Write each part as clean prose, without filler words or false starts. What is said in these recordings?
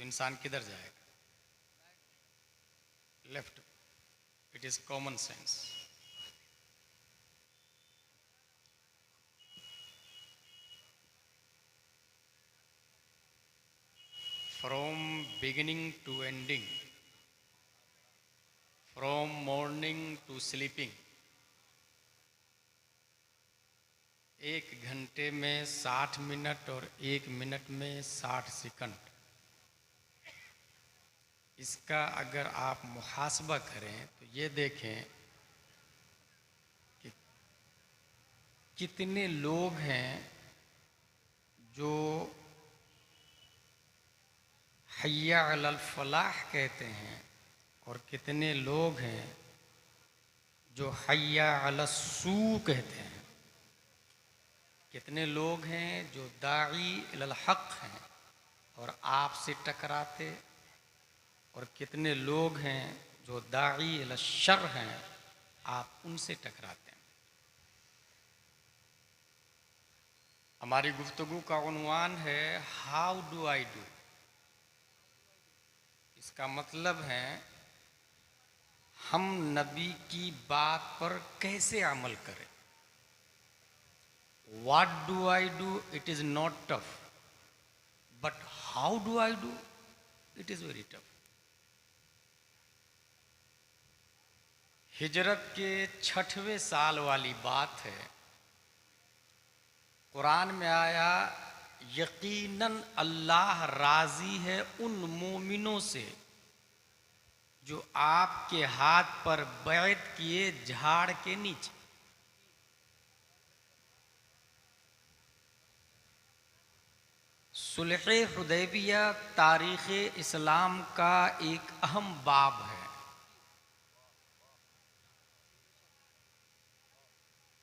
तो इंसान किधर जाएगा? Left. It is common sense. From beginning to ending, from morning to sleeping, 1 घंटे में 60 मिनट और 1 मिनट में 60 सेकंड। इसका अगर आप मुहासबा करें तो ये देखें कि कितने लोग हैं जो हय्या अलल फलाह कहते हैं और कितने लोग हैं जो हय्या अलस सू कहते हैं। कितने लोग हैं जो दाई इलल हक हैं और आपसे टकराते, और कितने लोग हैं जो दाई इलल शर हैं, आप उनसे टकराते हैं। हमारी गुफ्तगू का उन्वान है हाउ डू आई डू। इसका मतलब है हम नबी की बात पर कैसे अमल करें। What do I do? It is not tough. But how do I do? It is very tough. हिजरत के 6वें साल वाली बात है। कुरान में आया यकीनन अल्लाह राजी है उन मोमिनों से जो आपके हाथ पर बैत किए झाड़ के नीचे। सुलह हुदैबिया तारीख़ इस्लाम का एक अहम बाब है।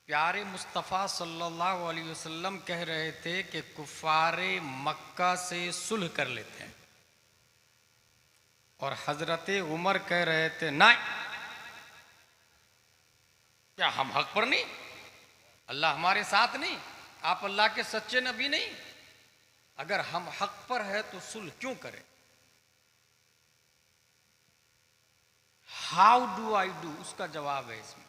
प्यारे मुस्तफ़ा सल्लल्लाहु अलैहि वसल्लम कह रहे थे कि कुफ़ारे मक्का से सुलह कर लेते हैं, और हज़रत उमर कह रहे थे नहीं, क्या हम हक पर नहीं? अल्लाह हमारे साथ नहीं? आप अल्लाह के सच्चे नबी नहीं? अगर हम हक पर है तो सुलह क्यों करें? हाउ डू आई डू, उसका जवाब है इसमें।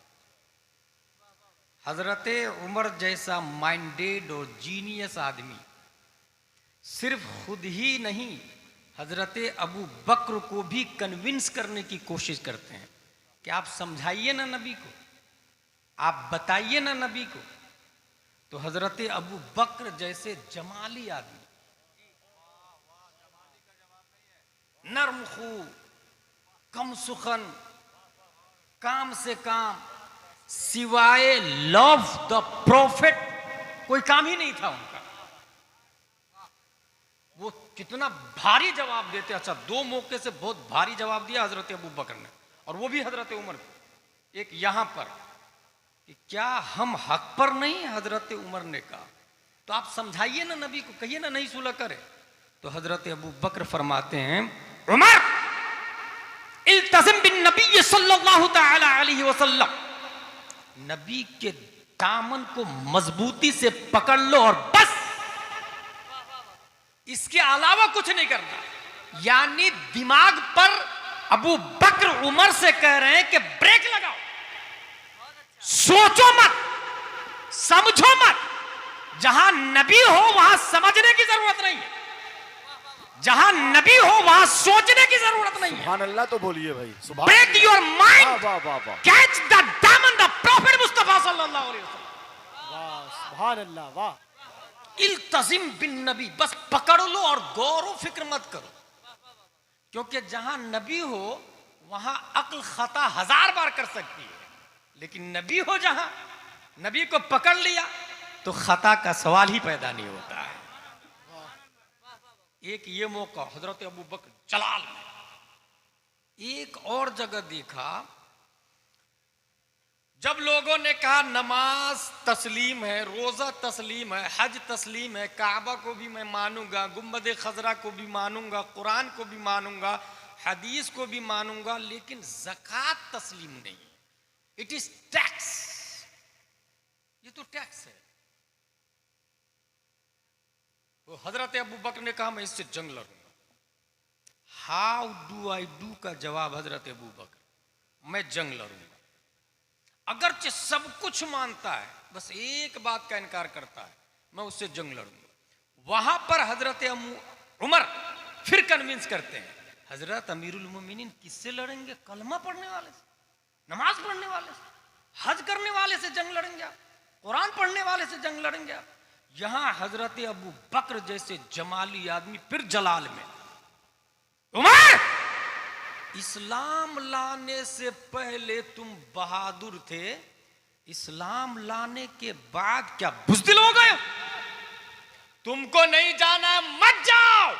हजरत उमर जैसा माइंडेड और जीनियस आदमी सिर्फ खुद ही नहीं, हजरत अबू बकर को भी कन्विंस करने की कोशिश करते हैं कि आप समझाइए ना नबी को, आप बताइए ना नबी को। तो हजरत अबू बकर जैसे जमाली आदमी, नर्म खू, कम सुखन, काम से काम, सिवाय लव द प्रॉफिट कोई काम ही नहीं था उनका। वो कितना भारी जवाब देते। अच्छा, 2 मौके से बहुत भारी जवाब दिया हजरत अबू बकर ने, और वो भी हजरत उमर को। एक यहां पर कि क्या हम हक पर नहीं? हजरत उमर ने कहा तो आप समझाइए ना नबी को, कहिए ना नहीं सुलह करे। तो हजरत अबू बकर फरमाते हैं उमर इल्तज़िम बिन नबी सल्लल्लाहु तआला अलैहि वसल्लम, नबी के दामन को मजबूती से पकड़ लो और बस, इसके अलावा कुछ नहीं करना। यानी दिमाग पर अबू बकर उमर से कह रहे हैं कि ब्रेक लगाओ, सोचो मत, समझो मत। जहां नबी हो वहां समझने की जरूरत नहीं है, जहां नबी हो वहां सोचने की जरूरत नहीं है। सुभान अल्लाह तो बोलिए भाई। ब्रेक योर माइंड, वाह वाह वाह, कैच द दामन द प्रॉफिट मुस्तफा सल्लल्लाहु अलैहि वसल्लम। वाह सुभान अल्लाह, वाह। इल्तज़िम बिन नबी, बस पकड़ लो और गौर व फिक्र मत करो। क्योंकि जहां नबी हो वहां अक्ल खता 1000 बार कर सकती है, लेकिन नबी हो जहां, नबी को पकड़ लिया तो खता का सवाल ही पैदा नहीं होता है। एक ये मौका हजरत अबू बकर जलाल में। एक और जगह देखा जब लोगों ने कहा नमाज तस्लीम है, रोजा तस्लीम है, हज तस्लीम है, काबा को भी मैं मानूंगा, गुम्बद खजरा को भी मानूंगा, कुरान को भी मानूंगा, हदीस को भी मानूंगा, लेकिन ज़कात तस्लीम नहीं, इट इज टैक्स। ये तो टैक्स है। तो हजरत अबू बकर ने कहा मैं इससे जंग लड़ूंगा। हाउ डू आई डू का जवाब हजरत अबू बकर, मैं जंग लड़ूंगा। अगरचे सब कुछ मानता है, बस एक बात का इनकार करता है, मैं उससे जंग लड़ूंगा। वहां पर हजरत उमर फिर कन्विंस करते हैं, हजरत अमीरुल मोमिनीन किससे लड़ेंगे? कलमा पढ़ने वाले से, नमाज पढ़ने वाले से, हज करने वाले से जंग लड़ेंगे आप? कुरान पढ़ने वाले से जंग लड़ेंगे आप? यहां हजरत अबू बकर जैसे जमाली आदमी फिर जलाल में, उमर इस्लाम लाने से पहले तुम बहादुर थे, इस्लाम लाने के बाद क्या बुज़दिल हो गए? तुमको नहीं जाना मत जाओ।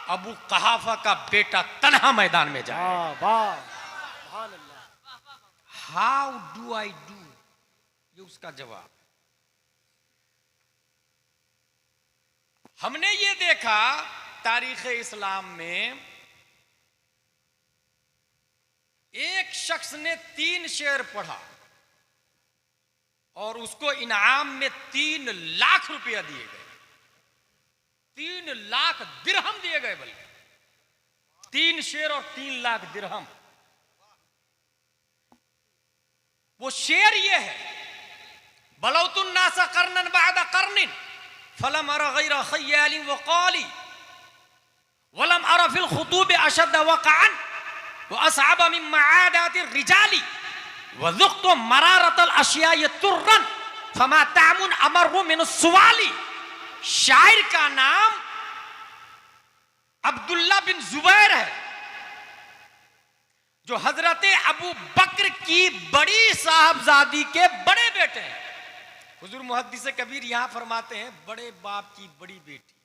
अबू कहाफा का बेटा तन्हा मैदान में जाए। हाउ डू आई डू, ये उसका जवाब। हमने ये देखा तारीख इस्लाम में एक शख्स ने 3 शेर पढ़ा और उसको इनाम में 3 लाख रुपया दिए गए, 3 लाख दिरहम दिए गए, बल्कि 3 शेर और 3 लाख दिरहम। वो शेर ये है, बलौतुन नासा करनन बादा करनिन फलम अरा गैरा खय्यालिन व क़ाली वलम अरा फिल खुतूब अशद्द वक़अन व असअब मिन मआदाति रिजाली व ज़ुक़्तु मरारतल अशियाइ तुर्रन फमा तामुन अमरु मिन सुवाली। शायर का नाम अब्दुल्ला बिन जुबैर है, जो हजरत अबू बकर की बड़ी साहबजादी के बड़े बेटे हैं। हुजूर मुहद्दिस कबीर यहां फरमाते हैं, बड़े बाप की बड़ी बेटी,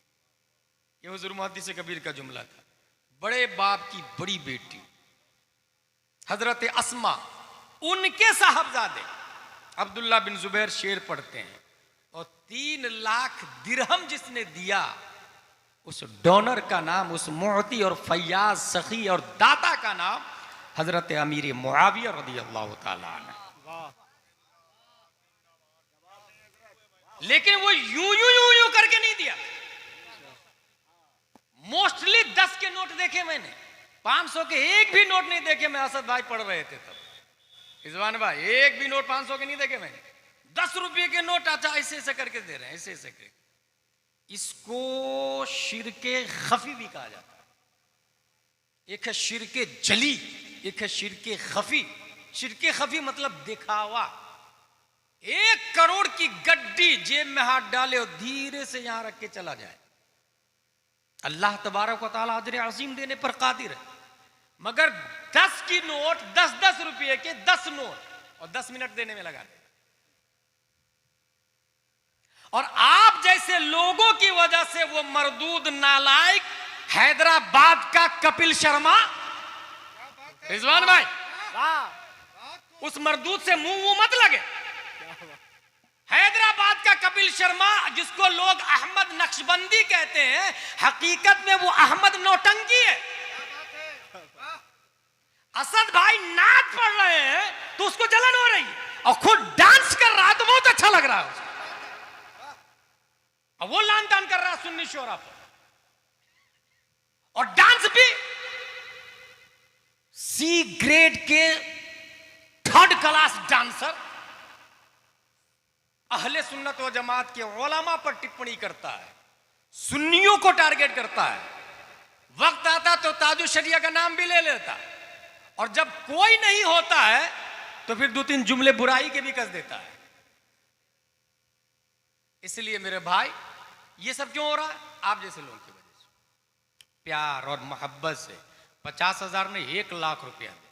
ये हुजूर मुहद्दिस कबीर का जुमला था, बड़े बाप की बड़ी बेटी हजरत अस्मा, उनके साहबजादे अब्दुल्ला बिन जुबैर शेर पढ़ते हैं। और 3 लाख दिरहम जिसने दिया, उस डोनर का नाम, उस मुअती और फैयाज सखी और दाता का नाम हजरत अमीर मुआविया रदियल्लाहु ताला अन्हु। लेकिन वो यूं करके नहीं दिया। मोस्टली 10 के नोट देखे मैंने, 500 के एक भी नोट नहीं देखे। मैं असद भाई पढ़ रहे थे तब, रिजवान भाई एक भी नोट 500 के नहीं देखे मैंने। 10 रुपये के नोट अच्छा ऐसे ऐसे करके दे रहे हैं, ऐसे ऐसे करके। इसको शिरके खफी भी कहा जाता है। एक है शिरके जली, एक है शिरके खफी। शिरके खफी मतलब दिखावा। 1 करोड़ की गड्डी जेब में हाथ डाले और धीरे से यहां रख के चला जाए। अल्लाह तबारक व तआला अजर अज़ीम देने पर कादिर है, मगर 10 की नोट, 10-10 रुपये के 10 नोट और 10 मिनट देने में लगा दे। और आप जैसे लोगों की वजह से वो मरदूद नालायक हैदराबाद का कपिल शर्मा, रिजवान भाई उस मरदूद से मुंह मत लगे। हैदराबाद का कपिल शर्मा, जिसको लोग अहमद नक्शबंदी कहते हैं, हकीकत में वो अहमद नौटंकी है। असद भाई नाच पढ़ रहे हैं तो उसको जलन हो रही है, और खुद डांस कर रहा है तो बहुत अच्छा लग रहा है उसको। और वो लान तान कर रहा है सुन्नी शोरा पर, और डांस भी सी ग्रेड के 3rd क्लास डांसर अहले सुन्नत व जमात के उलमा पर टिप्पणी करता है, सुन्नियों को टारगेट करता है। वक्त आता तो ताजु शरिया का नाम भी ले लेता, और जब कोई नहीं होता है तो फिर 2-3 जुमले बुराई के भी कस देता है। इसलिए मेरे भाई, ये सब क्यों हो रहा है? आप जैसे लोगों की वजह से। प्यार और मोहब्बत से 50,000 नहीं 1 लाख रुपया दे,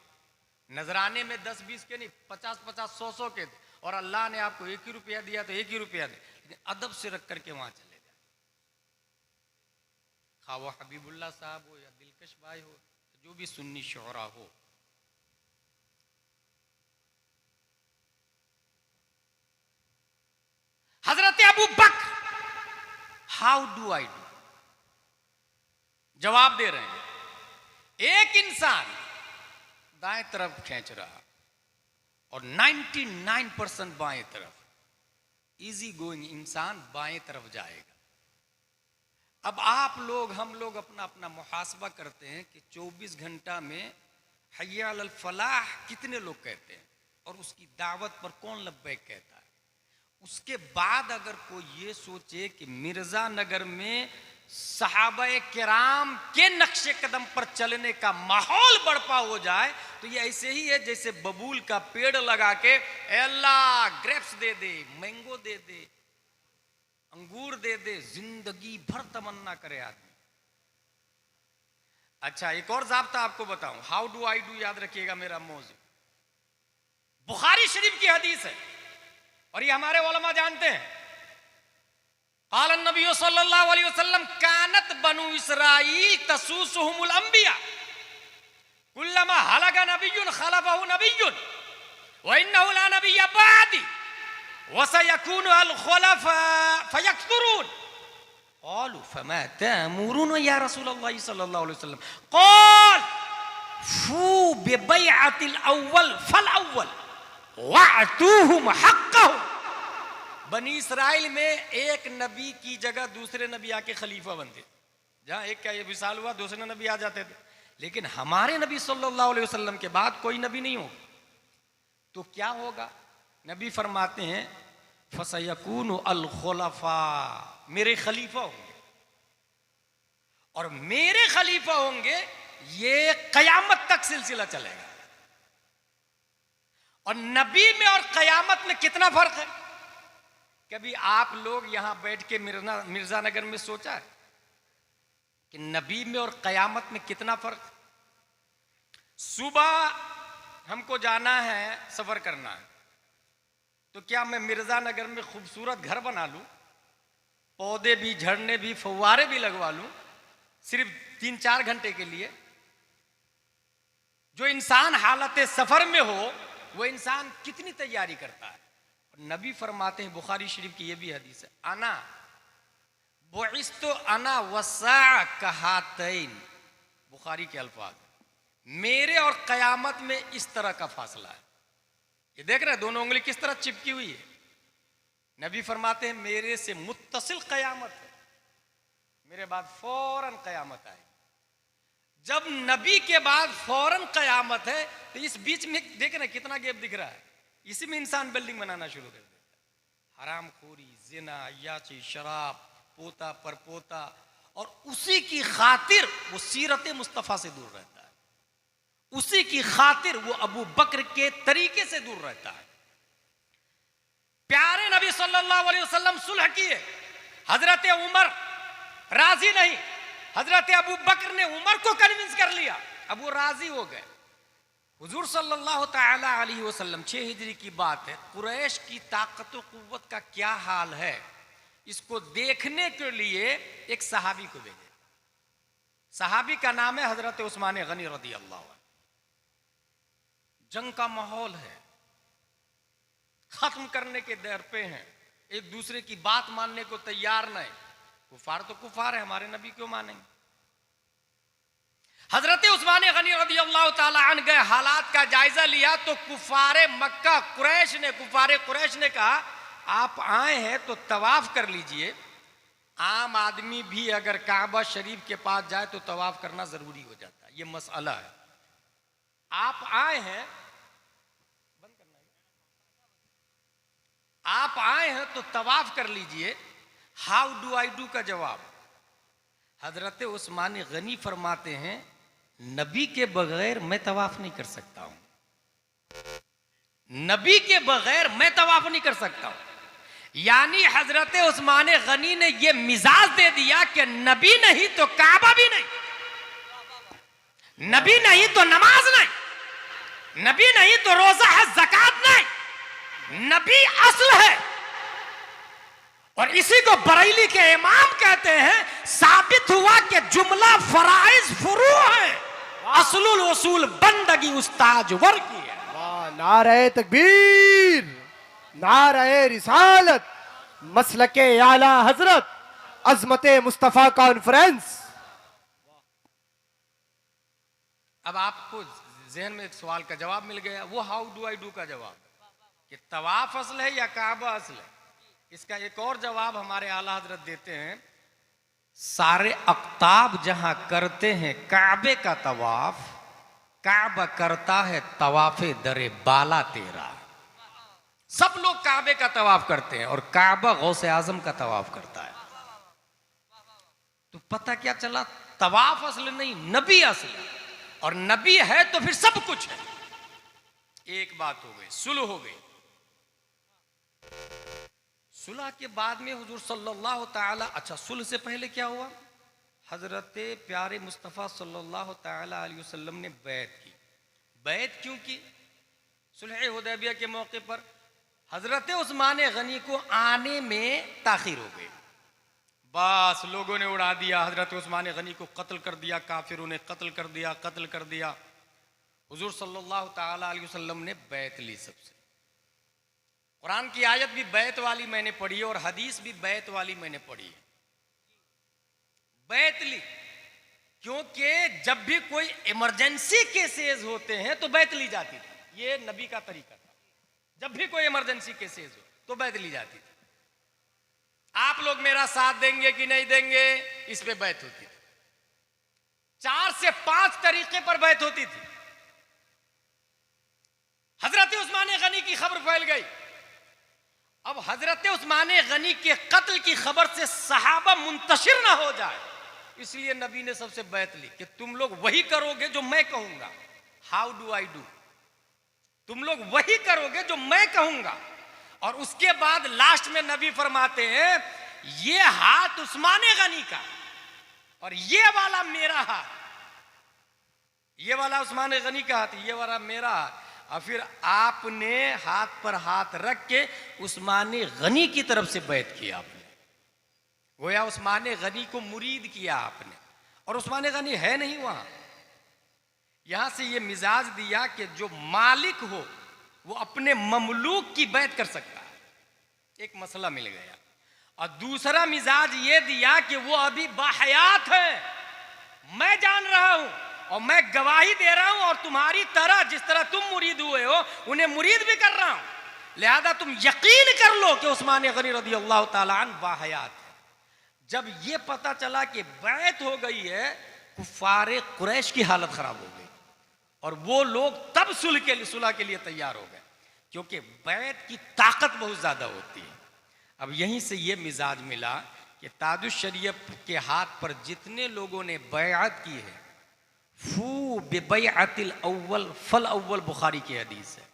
नजराने में 10-20 के नहीं 50-50, 100-100 के दे, और अल्लाह ने आपको 1 ही रुपया दिया तो 1 ही रुपया दे, लेकिन अदब से रख करके वहां चले जाए। खा वो हबीबुल्लाह साहब हो या दिलकश भाई हो, जो भी सुन्नी शोहरा हो, हजरत अबू बकर हाउ डू आई डू जवाब दे रहे हैं। एक इंसान दाएं तरफ खींच रहा और 99% बाएं तरफ, इजी गोइंग इंसान बाएं तरफ जाएगा। अब आप लोग हम लोग अपना अपना मुहासबा करते हैं कि 24 घंटा में हय्या अलल फलाह कितने लोग कहते हैं और उसकी दावत पर कौन लब्बैक कहता है। उसके बाद अगर कोई ये सोचे कि मिर्जा नगर में सहाबाए किराम के नक्शे कदम पर चलने का माहौल बर्पा हो जाए तो ये ऐसे ही है जैसे बबूल का पेड़ लगा के अल्लाह ग्रेप्स दे दे, मैंगो दे दे, अंगूर दे दे, जिंदगी भर तमन्ना करे आदमी। अच्छा एक और ज़ाब्ता आपको बताऊं, हाउ डू आई डू, याद रखिएगा मेरा मौजू। बुखारी शरीफ की हदीस है और ये हमारे उलमा जानते हैं। क़ाल नबी सल्लल्लाहु अलैहि वसल्लम कानत बनु इसराईल तसूसुहुमुल अंबिया कुल्लमा हलका नबियुन खलफहु नबियुन व इन्नहु ला नबिय्य बअदी व सयकूनु अल खुलफा फयक्सुरून क़ालू फमा तअमुरून या रसूलल्लाह सल्लल्लाहु अलैहि वसल्लम क़ाल फू बिबैअतिल अव्वल फल अव्वल वअतूहुम हक़्क़हुम। बनी इसराइल में एक नबी की जगह दूसरे नबी आके खलीफा बनते, जहां एक का ये विशाल हुआ दूसरे नबी आ जाते थे, लेकिन हमारे नबी सल्लल्लाहु अलैहि वसल्लम के बाद कोई नबी नहीं होगा। तो क्या होगा? नबी फरमाते हैं फसयकूनु अल खुलफा, मेरे खलीफा होंगे और मेरे खलीफा होंगे, ये कयामत तक सिलसिला चलेगा। और नबी में और कयामत में कितना फर्क है? कभी आप लोग यहां बैठ के मिर्जा नगर में सोचा है कि नबी में और कयामत में कितना फर्क? सुबह हमको जाना है, सफर करना है, तो क्या मैं मिर्जा नगर में खूबसूरत घर बना लूं, पौधे भी, झरने भी, फव्वारे भी लगवा लूं सिर्फ 3-4 घंटे के लिए? जो इंसान हालत सफर में हो वो इंसान कितनी तैयारी करता है। नबी फरमाते हैं, बुखारी शरीफ की ये भी हदीस है, अना बुइस्तु अना वसा कहातैन, बुखारी के अल्फाज, मेरे और कयामत में इस तरह का फासला है। ये देख रहे हैं दोनों उंगली किस तरह चिपकी हुई है। नबी फरमाते हैं मेरे से मुत्तसिल कयामत है, मेरे बाद फौरन कयामत आएगी। जब नबी के बाद फौरन कयामत है तो इस बीच में देख रहे कितना गैप दिख रहा है। इसी में इंसान बिल्डिंग बनाना शुरू कर देता है, हराम खोरी, जिना, याची, शराब, पोता पर पोता, और उसी की खातिर वो सीरत मुस्तफ़ा से दूर रहता है, उसी की खातिर वो अबू बकर के तरीके से दूर रहता है। प्यारे नबी सल्लल्लाहु अलैहि वसल्लम सुलह किए, हजरत उमर राजी नहीं, हजरत अबू बकर ने उमर को कन्विंस कर लिया, अब वो राजी हो गए। हुजूर सल्लल्लाहु ताला अलैहि वसल्लम 6 हिजरी की बात है, कुरैश की ताकत व कुव्वत का क्या हाल है इसको देखने के लिए एक सहाबी को भेजे। सहाबी का नाम है हजरत उस्मान गनी रदी अल्लाह अन्हु। जंग का माहौल है, खत्म करने के दर पे हैं, एक दूसरे की बात मानने को तैयार नहीं। कुफार तो कुफार है, हमारे नबी क्यों मानेंगे। हजरत उस्मान गनी रदी अल्लाह ताला अन्हु गए, हालात का जायजा लिया तो कुफारे मक्का कुफारे कुरैश ने कहा आप आए हैं तो तवाफ कर लीजिए। आम आदमी भी अगर काबा शरीफ के पास जाए तो तवाफ करना जरूरी हो जाता है, ये मसला है। आप आए हैं, बंद करना है, आप आए हैं तो तवाफ कर लीजिए। हाउ डू आई डू का जवाब हजरत उस्मान गनी फरमाते हैं नबी के बगैर मैं तवाफ नहीं कर सकता हूं, नबी के बगैर मैं तवाफ नहीं कर सकता हूं। यानी हजरत उस्मान गनी ने यह मिजाज दे दिया कि नबी नहीं तो काबा भी नहीं, नबी नहीं तो नमाज नहीं, नबी नहीं तो रोजा है, ज़कात नहीं, नबी असल है। और इसी को बरेली के इमाम कहते हैं, साबित हुआ कि जुमला फराइज फुरू है, असलुल उसूल बंदगी उस्ताज वर की है। वाह, नारे तकबीर, नारे रिसालत, मसलके आला हजरत, अजमते मुस्तफा कॉन्फ्रेंस। अब आपको जहन में एक सवाल का जवाब मिल गया, वो हाउ डू आई डू का जवाब कि तवाफ असल है या काबा असल है। इसका एक और जवाब हमारे आला हजरत देते हैं सारे अख्ताब जहां करते हैं काबे का तवाफ, काबा करता है तवाफे दरे बाला तेरा। सब लोग काबे का तवाफ करते हैं और काबा गौसे आजम का तवाफ करता है। तो पता क्या चला, तवाफ असल नहीं, नबी असल है। और नबी है तो फिर सब कुछ है। एक बात हो गई, सुलह हो गई। सुलह के बाद में हुजूर सल्लल्लाहु ताला, अच्छा सुलह से पहले क्या हुआ, हजरत प्यारे मुस्तफ़ा सल्लल्लाहु ताला अलैहि वसल्लम ने बैत की। बैत क्यों की? सुलह हुदैबिया के मौके पर हजरत उस्मान गनी को आने में ताखिर हो गई। बस लोगों ने उड़ा दिया, हजरत उस्मान गनी को कत्ल कर दिया, काफिरों ने कत्ल कर दिया। हुजूर सल्लल्लाहु ताला अलैहि वसल्लम ने बैत ली सबसे। कुरान की आयत भी बैत वाली मैंने पढ़ी है और हदीस भी बैत वाली मैंने पढ़ी है। बैत ली क्योंकि जब भी कोई इमरजेंसी केसेस होते हैं तो बैत ली जाती थी। ये नबी का तरीका था, जब भी कोई इमरजेंसी केसेस हो तो बैत ली जाती थी। आप लोग मेरा साथ देंगे कि नहीं देंगे, इस पे बैत होती थी। 4 से 5 तरीके पर बैत होती थी। हजरत उस्मान गनी की खबर फैल गई। अब हजरत उस्मान गनी के कत्ल की खबर से सहाबा मुंतशिर ना हो जाए, इसलिए नबी ने सबसे बैत ली कि तुम लोग वही करोगे जो मैं कहूंगा। हाउ डू आई डू, तुम लोग वही करोगे जो मैं कहूंगा। और उसके बाद लास्ट में नबी फरमाते हैं, ये हाथ उस्मान गनी का और ये वाला मेरा हाथ, ये वाला उस्मान गनी का हाथ, ये वाला मेरा हाथ। और फिर आपने हाथ पर हाथ रख के उस्मान गनी की तरफ से बैत किया। आपने गोया उस्मान गनी को मुरीद किया आपने, और उस्मान गनी है नहीं वहां। यहां से ये मिजाज दिया कि जो मालिक हो वो अपने ममलूक की बैत कर सकता है, एक मसला मिल गया। और दूसरा मिजाज ये दिया कि वो अभी बाहयात है, मैं जान रहा हूं और मैं गवाही दे रहा हूं, और तुम्हारी तरह जिस तरह तुम मुरीद हुए हो उन्हें मुरीद भी कर रहा हूं, लिहाजा तुम यकीन कर लो कि उस्मान गनी रज़ियल्लाहु ताला अन्हु बाहयात है। जब ये पता चला कि बैत हो गई है, कुफारे कुरैश की हालत खराब हो गई और वो लोग तब सुलह के लिए तैयार हो गए, क्योंकि बैत की ताकत बहुत ज्यादा होती है। अब यहीं से ये मिजाज मिला कि ताजुश शरीयत के हाथ पर जितने लोगों ने बैअत की है, फू बिबैअतिल अव्वल फल अव्वल, बुखारी की हदीस है।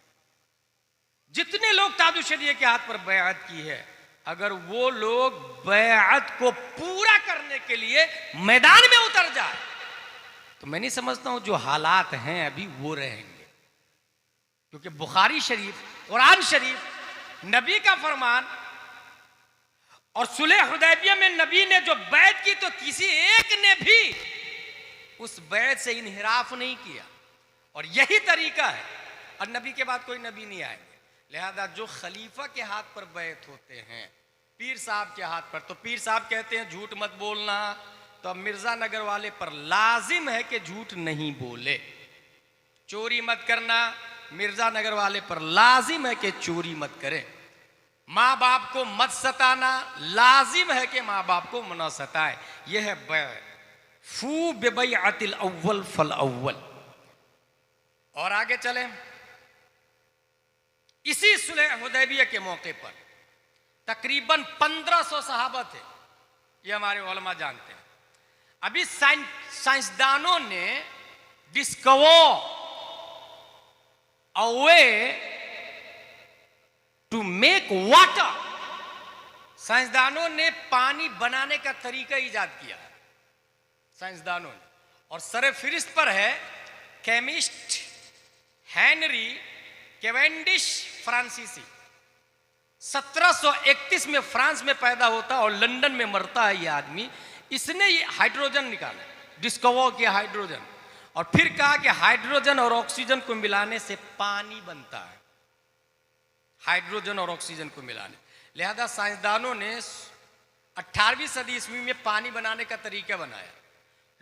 जितने लोग ताजुश शरीयत के हाथ पर बैअत की है, अगर वो लोग बैअत को पूरा करने के लिए मैदान में उतर जाए तो मैं नहीं समझता हूं जो हालात हैं अभी वो रहेंगे। क्योंकि बुखारी शरीफ, कुरान शरीफ, नबी का फरमान, और सुलह हुदैबिया में नबी ने जो बैत की तो किसी एक ने भी उस बैत से इनहिराफ नहीं किया, और यही तरीका है। और नबी के बाद कोई नबी नहीं आएंगे, लिहाजा जो खलीफा के हाथ पर बैत होते हैं, पीर साहब के हाथ पर, तो पीर साहब कहते हैं झूठ मत बोलना, तो अब मिर्जा नगर वाले पर लाजिम है कि झूठ नहीं बोले। चोरी मत करना, मिर्जा नगर वाले पर लाजिम है कि चोरी मत करे। माँ बाप को मत सताना, लाजिम है कि माँ बाप को न सताए। यह है बैत, फू बिबैअतिल अव्वल फल अव्वल। और आगे चले, इसी सुलह हुदैबिया के मौके पर तकरीबन 1500 सहाबा थे, ये हमारे उलमा जानते हैं। अभी साइंसदानों ने discover a way to make water, साइंसदानों ने पानी बनाने का तरीका इजाद किया है, साइंसदानों ने। और सर फिरिस्त पर है केमिस्ट हेनरी कैवेंडिश फ्रांसीसी। 1731 में फ्रांस में पैदा होता और लंदन में मरता है ये आदमी। इसने ये हाइड्रोजन निकाला, डिस्कवर किया हाइड्रोजन, और फिर कहा कि हाइड्रोजन और ऑक्सीजन को मिलाने से पानी बनता है, हाइड्रोजन और ऑक्सीजन को मिलाने। लिहाजा साइंसदानों ने 18वीं सदी ईस्वी में पानी बनाने का तरीका बनाया,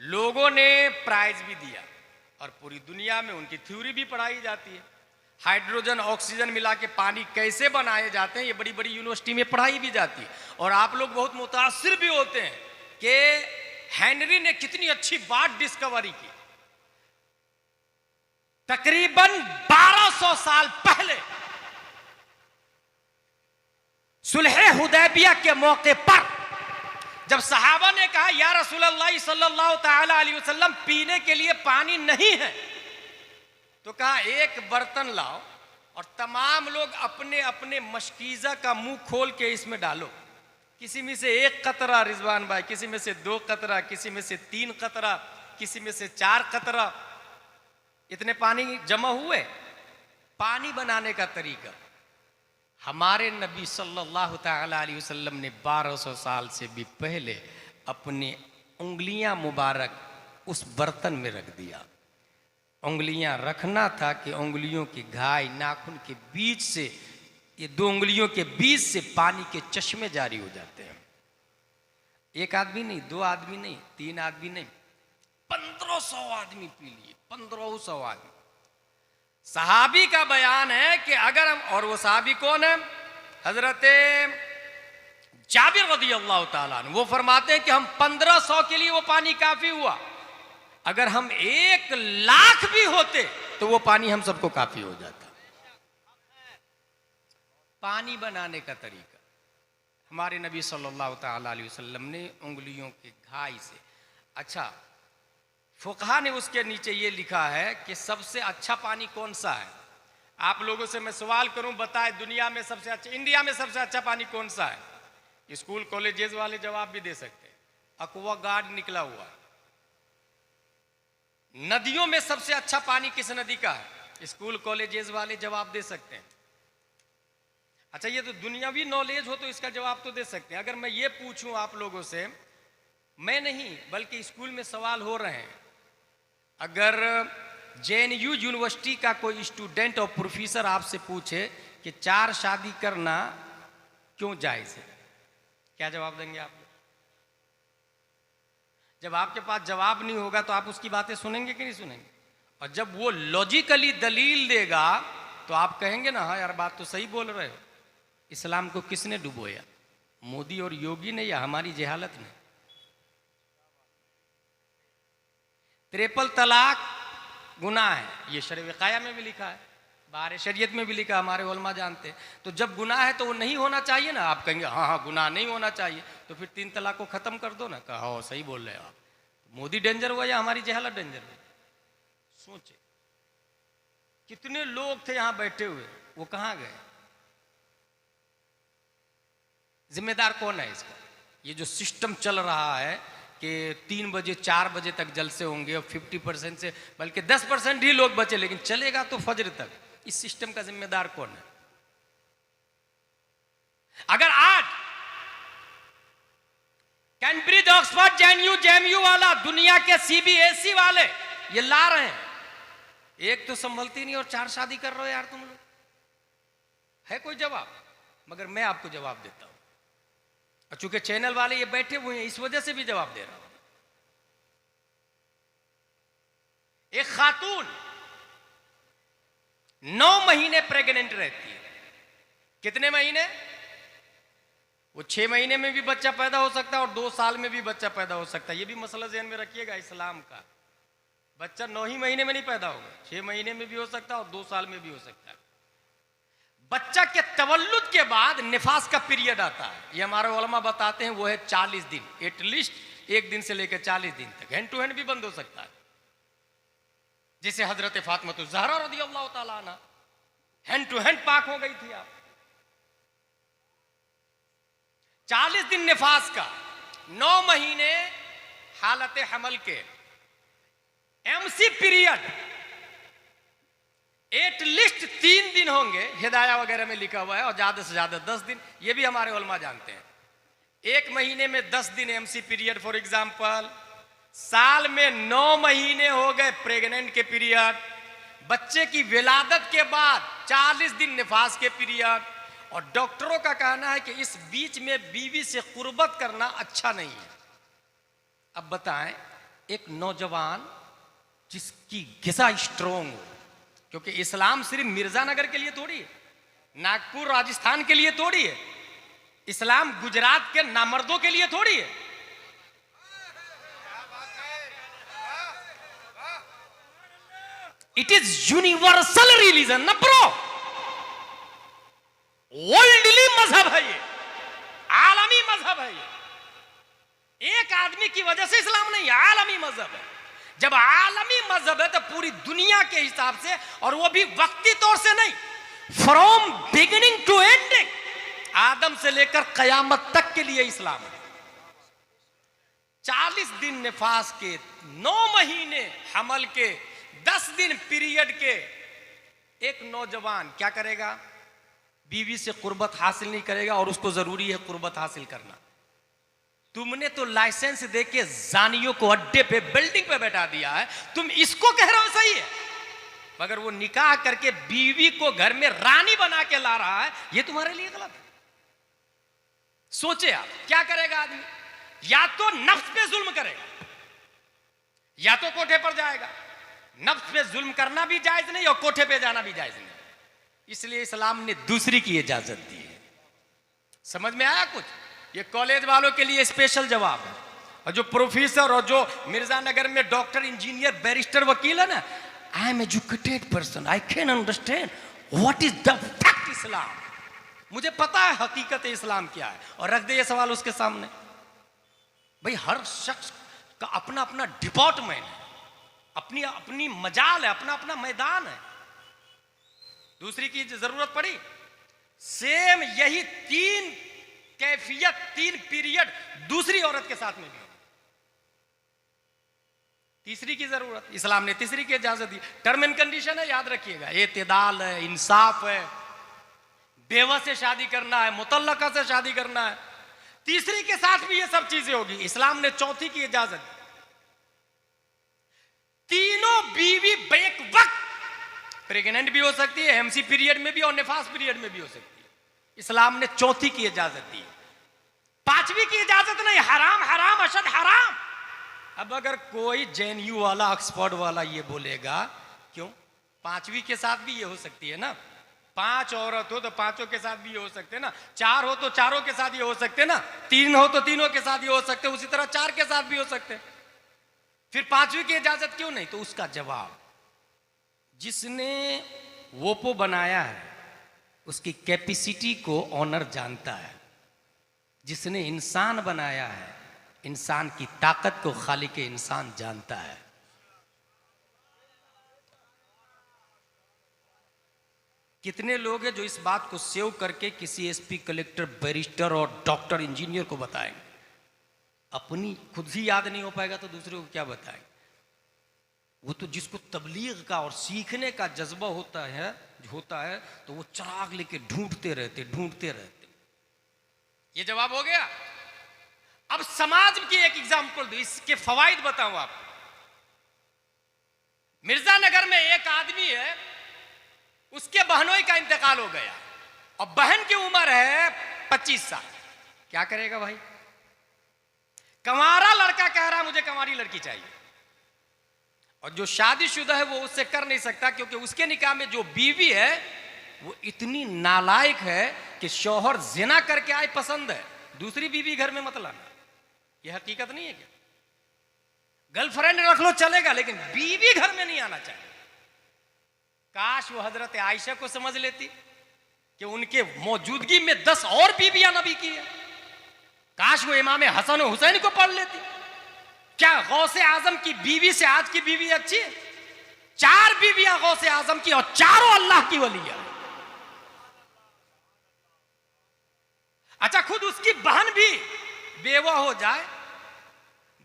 लोगों ने प्राइज भी दिया और पूरी दुनिया में उनकी थ्योरी भी पढ़ाई जाती है। हाइड्रोजन ऑक्सीजन मिला के पानी कैसे बनाए जाते हैं ये बड़ी बड़ी यूनिवर्सिटी में पढ़ाई भी जाती है। और आप लोग बहुत मुतासिर भी होते हैं कि हेनरी ने कितनी अच्छी बात डिस्कवरी की। तकरीबन 1200 साल पहले सुलह हुदैबिया के मौके पर जब सहाबा ने कहा या रसूलल्लाह सल्लल्लाहु तआला अलैहि वसल्लम पीने के लिए पानी नहीं है, तो कहा एक बर्तन लाओ और तमाम लोग अपने अपने मशकीज़ा का मुंह खोल के इसमें डालो। किसी में से 1 कतरा रिजवान भाई, किसी में से 2 कतरा, किसी में से 3 कतरा, किसी में से 4 कतरा, इतने पानी जमा हुए। पानी बनाने का तरीका हमारे नबी सल्लल्लाहु तआला अलैहि वसल्लम ने 1200 साल से भी पहले अपनी उंगलियां मुबारक उस बर्तन में रख दिया। उंगलियां रखना था कि उंगलियों की घाय नाखून के बीच से, ये 2 उंगलियों के बीच से पानी के चश्मे जारी हो जाते हैं। 1 आदमी नहीं, 2 आदमी नहीं, 3 आदमी नहीं, 1500 आदमी पी लिए। 1500 आदमी। सहाबी का बयान है कि अगर हम, और वो सहाबी कौन है? हजरत जाबिर रज़ियल्लाहु ताला अन्हु। वो फरमाते हैं कि हम 1500 के लिए वो पानी काफी हुआ, अगर हम 1 लाख भी होते तो वो पानी हम सबको काफी हो जाता। पानी बनाने का तरीका हमारे नबी सल्लल्लाहु ताला अलैहि वसल्लम ने उंगलियों के घाई से। अच्छा, फुकहा ने उसके नीचे ये लिखा है कि सबसे अच्छा पानी कौन सा है। आप लोगों से मैं सवाल करूं, बताएं दुनिया में सबसे अच्छा, इंडिया में सबसे अच्छा पानी कौन सा है? स्कूल कॉलेजेस वाले जवाब भी दे सकते हैं, अक्वा गार्ड निकला हुआ है। नदियों में सबसे अच्छा पानी किस नदी का है? स्कूल कॉलेजेस वाले जवाब दे सकते हैं। अच्छा, ये तो दुनियावी नॉलेज हो तो इसका जवाब तो दे सकते हैं। अगर मैं ये पूछूं आप लोगों से, मैं नहीं बल्कि स्कूल में सवाल हो रहे हैं, अगर JNU यूनिवर्सिटी का कोई स्टूडेंट और प्रोफेसर आपसे पूछे कि 4 शादी करना क्यों जायज है, क्या जवाब देंगे आप? जब आपके पास जवाब नहीं होगा तो आप उसकी बातें सुनेंगे कि नहीं सुनेंगे? और जब वो लॉजिकली दलील देगा तो आप कहेंगे ना, हाँ यार बात तो सही बोल रहे हो। इस्लाम को किसने डुबोया? मोदी और योगी ने या हमारी जहालत ने? 3 तलाक गुनाह है, ये शरअ विक़ाया में भी लिखा है, बाहर शरीयत में भी लिखा है, हमारे उलमा जानते हैं। तो जब गुनाह है तो वो नहीं होना चाहिए ना। आप कहेंगे हाँ हाँ गुनाह नहीं होना चाहिए, तो फिर 3 तलाक को खत्म कर दो ना। कहा हो सही बोल रहे हो आप। मोदी डेंजर हुआ या हमारी जहालत डेंजर हुई? सोचे कितने लोग थे यहां बैठे हुए, वो कहां गए? जिम्मेदार कौन है इसका? ये जो सिस्टम चल रहा है कि 3 बजे 4 बजे तक जलसे होंगे और 50% से बल्कि 10% ही लोग बचे, लेकिन चलेगा तो फजर तक। इस सिस्टम का जिम्मेदार कौन है? अगर आज कैम्ब्रिज, ऑक्सफोर्ड, JNU वाला, दुनिया के CBSE वाले ये ला रहे हैं, एक तो संभलती नहीं और 4 शादी कर रहे हो यार तुम लोग, है कोई जवाब? मगर मैं आपको जवाब देता हूं, और चूंकि चैनल वाले ये बैठे हुए हैं इस वजह से भी जवाब दे रहा हूं। एक खातून 9 महीने प्रेग्नेंट रहती है। कितने महीने? वो 6 महीने में भी बच्चा पैदा हो सकता है और 2 साल में भी बच्चा पैदा हो सकता है। ये भी मसला ज़हन में रखिएगा इस्लाम का। बच्चा 9 ही महीने में नहीं पैदा होगा, 6 महीने में भी हो सकता है और 2 साल में भी हो सकता है। बच्चा के तवल्लुद के बाद निफास का पीरियड आता है, ये हमारे उलमा बताते हैं, वो है 40 दिन, एटलीस्ट 1 दिन से लेकर 40 दिन तक। हैंड टू हैंड भी बंद हो सकता है, जिसे हजरत फातिमा ज़हरा रज़ियल्लाहु ताला अन्हा हैंड टू हैंड पाक हो गई थी। आप 40 दिन निफास का, 9 महीने हालत हमल के, MC पीरियड एटलीस्ट 3 दिन होंगे, हिदाया वगैरह में लिखा हुआ है, और ज्यादा से ज्यादा 10 दिन, ये भी हमारे उलमा जानते हैं। 1 महीने में 10 दिन MC पीरियड फॉर एग्जाम्पल, साल में 9 महीने हो गए प्रेग्नेंट के पीरियड, बच्चे की विलादत के बाद 40 दिन निफास के पीरियड, और डॉक्टरों का कहना है कि इस बीच में बीवी से कुर्बत करना अच्छा नहीं है। अब बताएं, एक नौजवान जिसकी गिज़ा स्ट्रोंग हो, क्योंकि इस्लाम सिर्फ मिर्जानगर के लिए थोड़ी है, नागपुर राजस्थान के लिए थोड़ी है, इस्लाम गुजरात के नामर्दों के लिए थोड़ी है, इट इज यूनिवर्सल रिलीजन ना ब्रो, वर्ल्डली मजहब है ये, आलमी मजहब है ये। एक आदमी की वजह से इस्लाम नहीं, आलमी मजहब है। जब आलमी मजहब है तो पूरी दुनिया के हिसाब से, और वो भी वक्ती तौर से नहीं, फ्रॉम बिगिनिंग टू एंडिंग, आदम से लेकर कयामत तक के लिए इस्लाम है। 40 दिन निफास के, 9 महीने हमल के, 10 दिन पीरियड के। एक नौजवान क्या करेगा? बीवी से कुर्बत हासिल नहीं करेगा, और उसको जरूरी है कुर्बत हासिल करना। तुमने तो लाइसेंस देके जानियों को अड्डे पे, बिल्डिंग पे बैठा दिया है, तुम इसको कह रहे हो सही है, मगर वो निकाह करके बीवी को घर में रानी बना के ला रहा है, ये तुम्हारे लिए गलत है। सोचे आप क्या करेगा आदमी? या तो नफ्स पे जुल्म करेगा, या तो कोठे पर जाएगा। नफ्स पे जुल्म करना भी जायज नहीं और कोठे पे जाना भी जायज नहीं, इसलिए इस्लाम ने दूसरी की इजाजत दी है। समझ में आया कुछ? ये कॉलेज वालों के लिए स्पेशल जवाब है, और जो प्रोफेसर और जो मिर्जानगर में डॉक्टर, इंजीनियर, बैरिस्टर, वकील है ना, I am educated person, I can understand what is the fact Islam. मुझे पता है हकीकत इस्लाम क्या है, और रख दे ये सवाल उसके सामने। भाई हर शख्स का अपना अपना डिपार्टमेंट है, अपनी अपनी मजाल है, अपना अपना मैदान है। दूसरी की जरूरत पड़ी, सेम यही 3 कैफियत, 3 पीरियड दूसरी औरत के साथ में भी। तीसरी की जरूरत, इस्लाम ने तीसरी की इजाजत दी। टर्म एंड कंडीशन है, याद रखिएगा, एतदाल है, इंसाफ है, बेवा से शादी करना है, मुतल्लका से शादी करना है, तीसरी के साथ भी ये सब चीजें होगी। इस्लाम ने चौथी की इजाजत दी। तीनों बीवी एक वक्त प्रेग्नेंट भी हो सकती है, एमसी पीरियड में भी और निफास पीरियड में भी हो सकती है। इस्लाम ने चौथी की इजाजत दी, पांचवी की इजाजत नहीं। हराम हराम अशद हराम। अब अगर कोई जेएनयू वाला, ऑक्सफोर्ड वाला ये बोलेगा, क्यों? पांचवी के साथ भी ये हो सकती है ना। 5 औरत हो तो 5 के साथ भी ये हो सकते हैं ना, 4 हो तो 4 के साथ ये हो सकते हैं ना, 3 हो तो 3 के साथ ये हो सकते हैं, उसी तरह 4 के साथ भी हो सकते हैं। फिर पांचवी की इजाजत क्यों नहीं? तो उसका जवाब, जिसने वोपो बनाया है उसकी कैपेसिटी को ऑनर जानता है। जिसने इंसान बनाया है, इंसान की ताकत को खालिक इंसान जानता है। कितने लोग हैं जो इस बात को सेव करके किसी एसपी, कलेक्टर, बैरिस्टर और डॉक्टर, इंजीनियर को बताएंगे? अपनी खुद ही याद नहीं हो पाएगा तो दूसरे को क्या बताएंगे? वो तो जिसको तबलीग का और सीखने का जज्बा होता है तो वो चिराग लेके ढूंढते रहते। ये जवाब हो गया। अब समाज की एक एग्जांपल दो, इसके फवाइद बताऊं आपको। मिर्जानगर में एक आदमी है, उसके बहनोई का इंतकाल हो गया और बहन की उम्र है 25 साल। क्या करेगा भाई? कंवारा लड़का कह रहा मुझे कंवारी लड़की चाहिए, और जो शादीशुदा है वो उससे कर नहीं सकता, क्योंकि उसके निकाह में जो बीवी है वो इतनी नालायक है कि शौहर जिना करके आए पसंद है, दूसरी बीवी घर में मत लाना। यह हकीकत नहीं है क्या? गर्लफ्रेंड रख लो चलेगा, लेकिन बीवी घर में नहीं आना चाहिए। काश वो हजरत आयशा को समझ लेती कि उनके मौजूदगी में 10 और बीवियां नबी की है। काश वो इमाम हसन और हुसैन को पढ़ लेती। क्या गौसे आजम की बीवी से आज की बीवी अच्छी है? 4 बीवियां गौसे आजम की और चारों अल्लाह की वली है। अच्छा, खुद उसकी बहन भी बेवा हो जाए,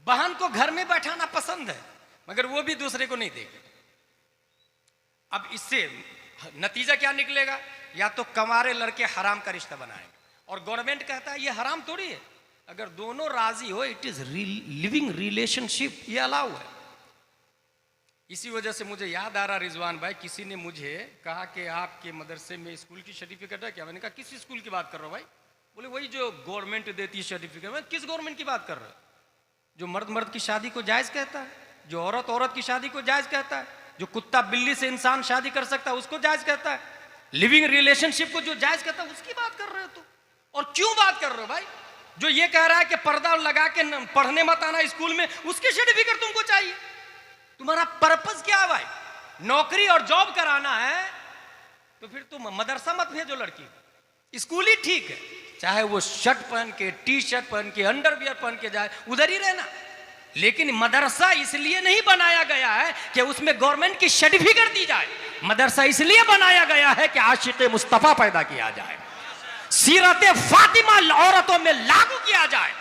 बहन को घर में बैठाना पसंद है, मगर वो भी दूसरे को नहीं देगी। अब इससे नतीजा क्या निकलेगा? या तो कंवारे लड़के हराम का रिश्ता बनाएंगे, और गवर्नमेंट कहता है ये हराम थोड़ी है, अगर दोनों राजी हो इट इज लिविंग रिलेशनशिप, ये अलाउ है। इसी वजह से मुझे याद आ रहा रिजवान भाई, किसी ने मुझे कहा कि आपके मदरसे में स्कूल की सर्टिफिकेट है क्या? मैंने कहा किस स्कूल की बात कर रहे हो भाई? बोले वही जो गवर्नमेंट देती है सर्टिफिकेट। मैं किस गवर्नमेंट की बात कर रहे हो? जो मर्द मर्द की शादी को जायज कहता है, जो औरत औरत की शादी को जायज कहता है, जो कुत्ता बिल्ली से इंसान शादी कर सकता है उसको जायज कहता है, लिविंग रिलेशनशिप को जो जायज कहता है उसकी बात कर रहे हो तो। और क्यों बात कर रहे हो भाई? जो ये कह रहा है कि पर्दा लगा के पढ़ने मत आना स्कूल में, उसकी सर्टिफिकेट तुमको चाहिए? तुम्हारा पर्पस क्या है भाई? नौकरी और जॉब कराना है तो फिर तुम मदरसा मत भेजो लड़की को। स्कूल ही ठीक है, चाहे वो शर्ट पहन के, टी शर्ट पहन के, अंडरवियर पहन के जाए, उधर ही रहना। लेकिन मदरसा इसलिए नहीं बनाया गया है कि उसमें गवर्नमेंट की सर्टिफिकेट दी जाए। मदरसा इसलिए बनाया गया है कि आशिक मुस्तफा पैदा किया जाए, सीरत फातिमा औरतों में लागू किया जाए।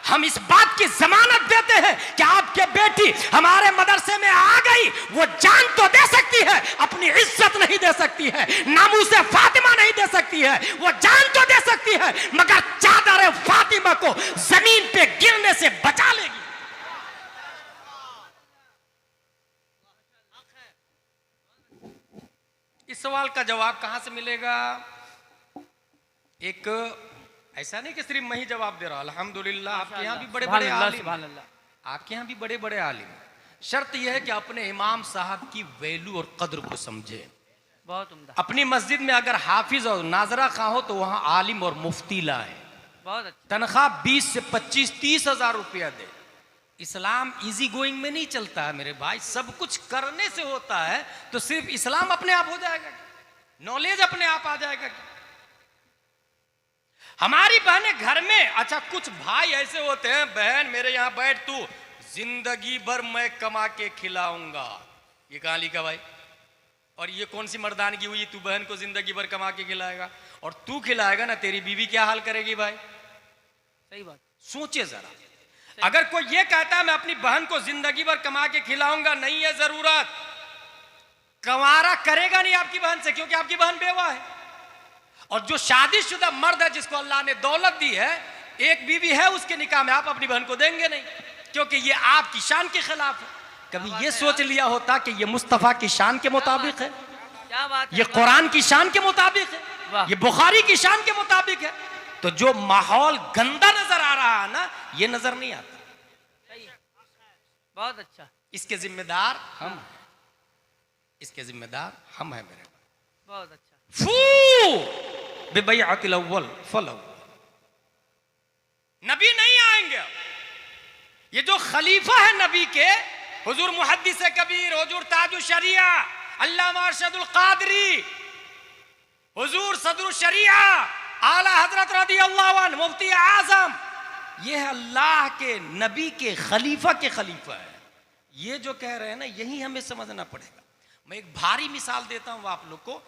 हम इस बात की जमानत देते हैं कि आपके बेटी हमारे मदरसे में आ गई, वो जान तो दे सकती है, अपनी इज्जत नहीं दे सकती है, नामूसे फातिमा नहीं दे सकती है, वो जान तो दे सकती है मगर चादर फातिमा को जमीन पे गिरने से बचा लेगी। इस सवाल का जवाब कहां से मिलेगा? एक ऐसा नहीं कि सिर्फ मैं ही जवाब दे रहा, अल्हम्दुलिल्लाह आपके यहाँ भी बड़े बड़े आलिम, आपके यहाँ भी बड़े बड़े आलिम। शर्त यह है कि अपने इमाम साहब की वैल्यू और कद्र को समझे। बहुत उम्दा। अपनी मस्जिद में अगर हाफिज और नाजरा खां हो तो वहां आलिम और मुफ्ती लाए, बहुत अच्छा। तनख्वाह 20 से 25-30 हजार रुपया दे। इस्लाम इजी गोइंग में नहीं चलता है मेरे भाई, सब कुछ करने से होता है। तो सिर्फ इस्लाम अपने आप हो जाएगा? नॉलेज अपने आप आ जाएगा? हमारी बहनें घर में, अच्छा कुछ भाई ऐसे होते हैं, बहन मेरे यहां बैठ, तू जिंदगी भर मैं कमा के खिलाऊंगा। ये कहां लिखा भाई? और ये कौन सी मर्दानगी हुई, तू बहन को जिंदगी भर कमा के खिलाएगा? और तू खिलाएगा ना, तेरी बीवी क्या हाल करेगी भाई? सही बात। सोचे जरा, अगर कोई ये कहता है मैं अपनी बहन को जिंदगी भर कमा के खिलाऊंगा, नहीं है जरूरत, कंवारा करेगा नहीं आपकी बहन से, क्योंकि आपकी बहन बेवा है। और जो शादीशुदा मर्द है जिसको अल्लाह ने दौलत दी है, एक बीवी है, उसके निकाह में आप अपनी बहन को देंगे नहीं, क्योंकि ये आपकी शान के खिलाफ है। कभी ये सोच लिया होता कि ये मुस्तफा की शान के मुताबिक है, क्या बात है? ये कुरान की शान के मुताबिक है, ये बुखारी की शान के मुताबिक है। तो जो माहौल गंदा नजर आ रहा है ना, ये नजर नहीं आता। सही है। बहुत अच्छा। इसके जिम्मेदार हम हैं, इसके जिम्मेदार हम हैं मेरे। बहुत अच्छा। बिबैअतिल अव्वल फल अव्वल। नबी नहीं आएंगे। ये जो खलीफा है नबी के, हुजूर मुहद्दिस कबीर, हुजूर ताजुल शरिया अल्लामा अरशदुल कादरी, हुजूर सदरुल शरिया आला हजरत रदियल्लाहु अन्हु मुफ्ती आजम, ये है अल्लाह के नबी के खलीफा के खलीफा है। ये जो कह रहे हैं ना, यही हमें समझना पड़ेगा। मैं एक भारी मिसाल देता हूं आप लोग को।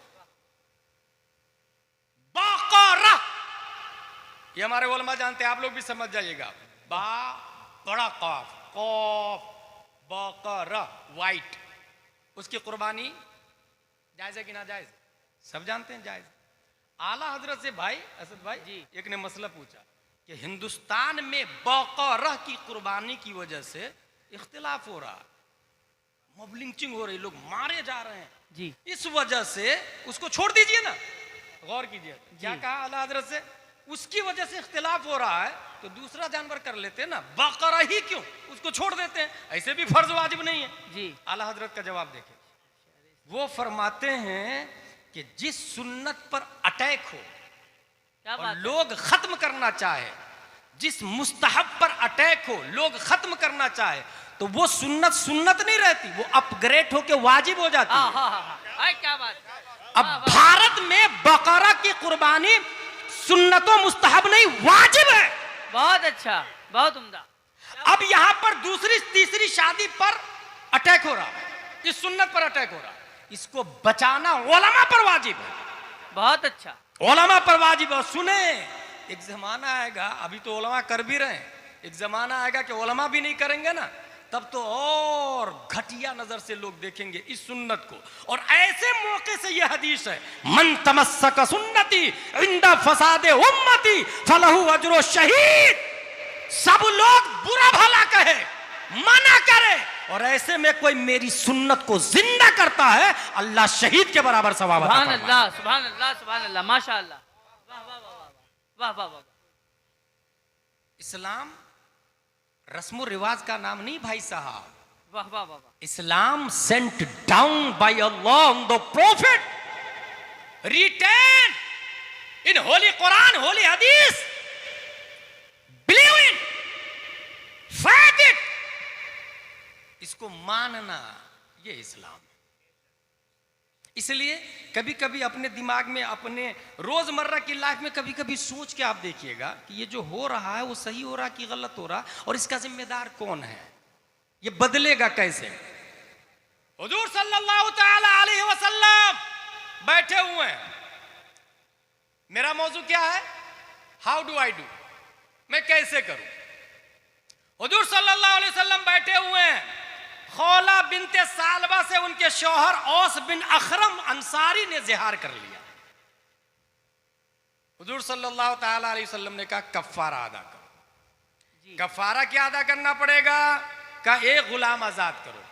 बकरा, ये हमारे उलमा जानते हैं, आप लोग भी समझ जाइएगा। बा बड़ा कॉफ, कॉफ, बकरा, वाइट, उसकी कुर्बानी जायज है कि ना जायज? सब जानते हैं जायज। आला हजरत से भाई असद भाई जी एक ने मसला पूछा कि हिंदुस्तान में बकरा की कुर्बानी की वजह से इख्तिलाफ हो रहा, मॉब लिंचिंग हो रही, लोग मारे जा रहे हैं जी, इस वजह से उसको छोड़ दीजिए ना। गौर कीजिए क्या कहा आला हजरत से, उसकी वजह से इख्तिलाफ हो रहा है तो दूसरा जानवर कर लेते हैं ना, बकरा ही क्यों, उसको छोड़ देते हैं, ऐसे भी फर्ज वाजिब नहीं है जी। आला हजरत का जवाब देखें, वो फरमाते हैं कि जिस सुन्नत पर अटैक हो क्या और बात है? लोग खत्म करना चाहे, जिस मुस्तहब पर अटैक हो, लोग खत्म करना चाहे, तो वो सुन्नत सुन्नत नहीं रहती, वो अपग्रेड होके वाजिब हो जाती है। हाँ, क्या बात है? अब भारत में बकरा की कुर्बानी सुन्नतों मुस्तहब नहीं, वाजिब है। बहुत अच्छा, बहुत उम्दा। अब यहां पर दूसरी तीसरी शादी पर अटैक हो रहा है, इस सुन्नत पर अटैक हो रहा है, इसको बचाना उलमा पर वाजिब है। बहुत अच्छा। उलमा पर वाजिब है। सुने, एक जमाना आएगा, अभी तो उलमा कर भी रहे हैं, एक जमाना आएगा कि उलमा भी नहीं करेंगे ना, तब तो और घटिया नजर से लोग देखेंगे इस सुन्नत को। और ऐसे मौके से यह हदीस है, मन तमस्सक सुन्नती इंदा फसादे उम्मती फलहु अजरो शहीद। सब लोग बुरा भला कहे, मना करे, और ऐसे में कोई मेरी सुन्नत को जिंदा करता है, अल्लाह शहीद के बराबर सवाब अता फरमाए। सुभान अल्लाह, सुभान अल्लाह, सुभान अल्लाह, माशाअल्लाह, वाह वाह वाह वाह वाह वाह। इस्लाम रस्म रिवाज का नाम नहीं भाई साहब, वाह वाह वाह। Islam sent down by Allah on the prophet, written in holy Quran, holy Hadith, believe in, faith it, इसको मानना, ये इस्लाम है। इसलिए कभी कभी अपने दिमाग में, अपने रोजमर्रा की लाइफ में कभी कभी सोच के आप देखिएगा कि ये जो हो रहा है वो सही हो रहा है कि गलत हो रहा है, और इसका जिम्मेदार कौन है, ये बदलेगा कैसे। हुजूर सल्लल्लाहु तआला अलैहि वसल्लम बैठे हुए हैं। मेरा मौजू क्या है? हाउ डू आई डू, मैं कैसे करूं। हुजूर सल्लल्लाहु अलैहि वसल्लम बैठे हुए हैं। खौला बिनते सालबा से उनके शौहर औस बिन अखरम अंसारी ने जिहार कर लिया। हुजूर सल्लल्लाहु तआला अलैहि वसल्लम ने कहा कफ्फारा अदा करो। कफ्फारा क्या अदा करना पड़ेगा? कहा एक गुलाम आजाद करो।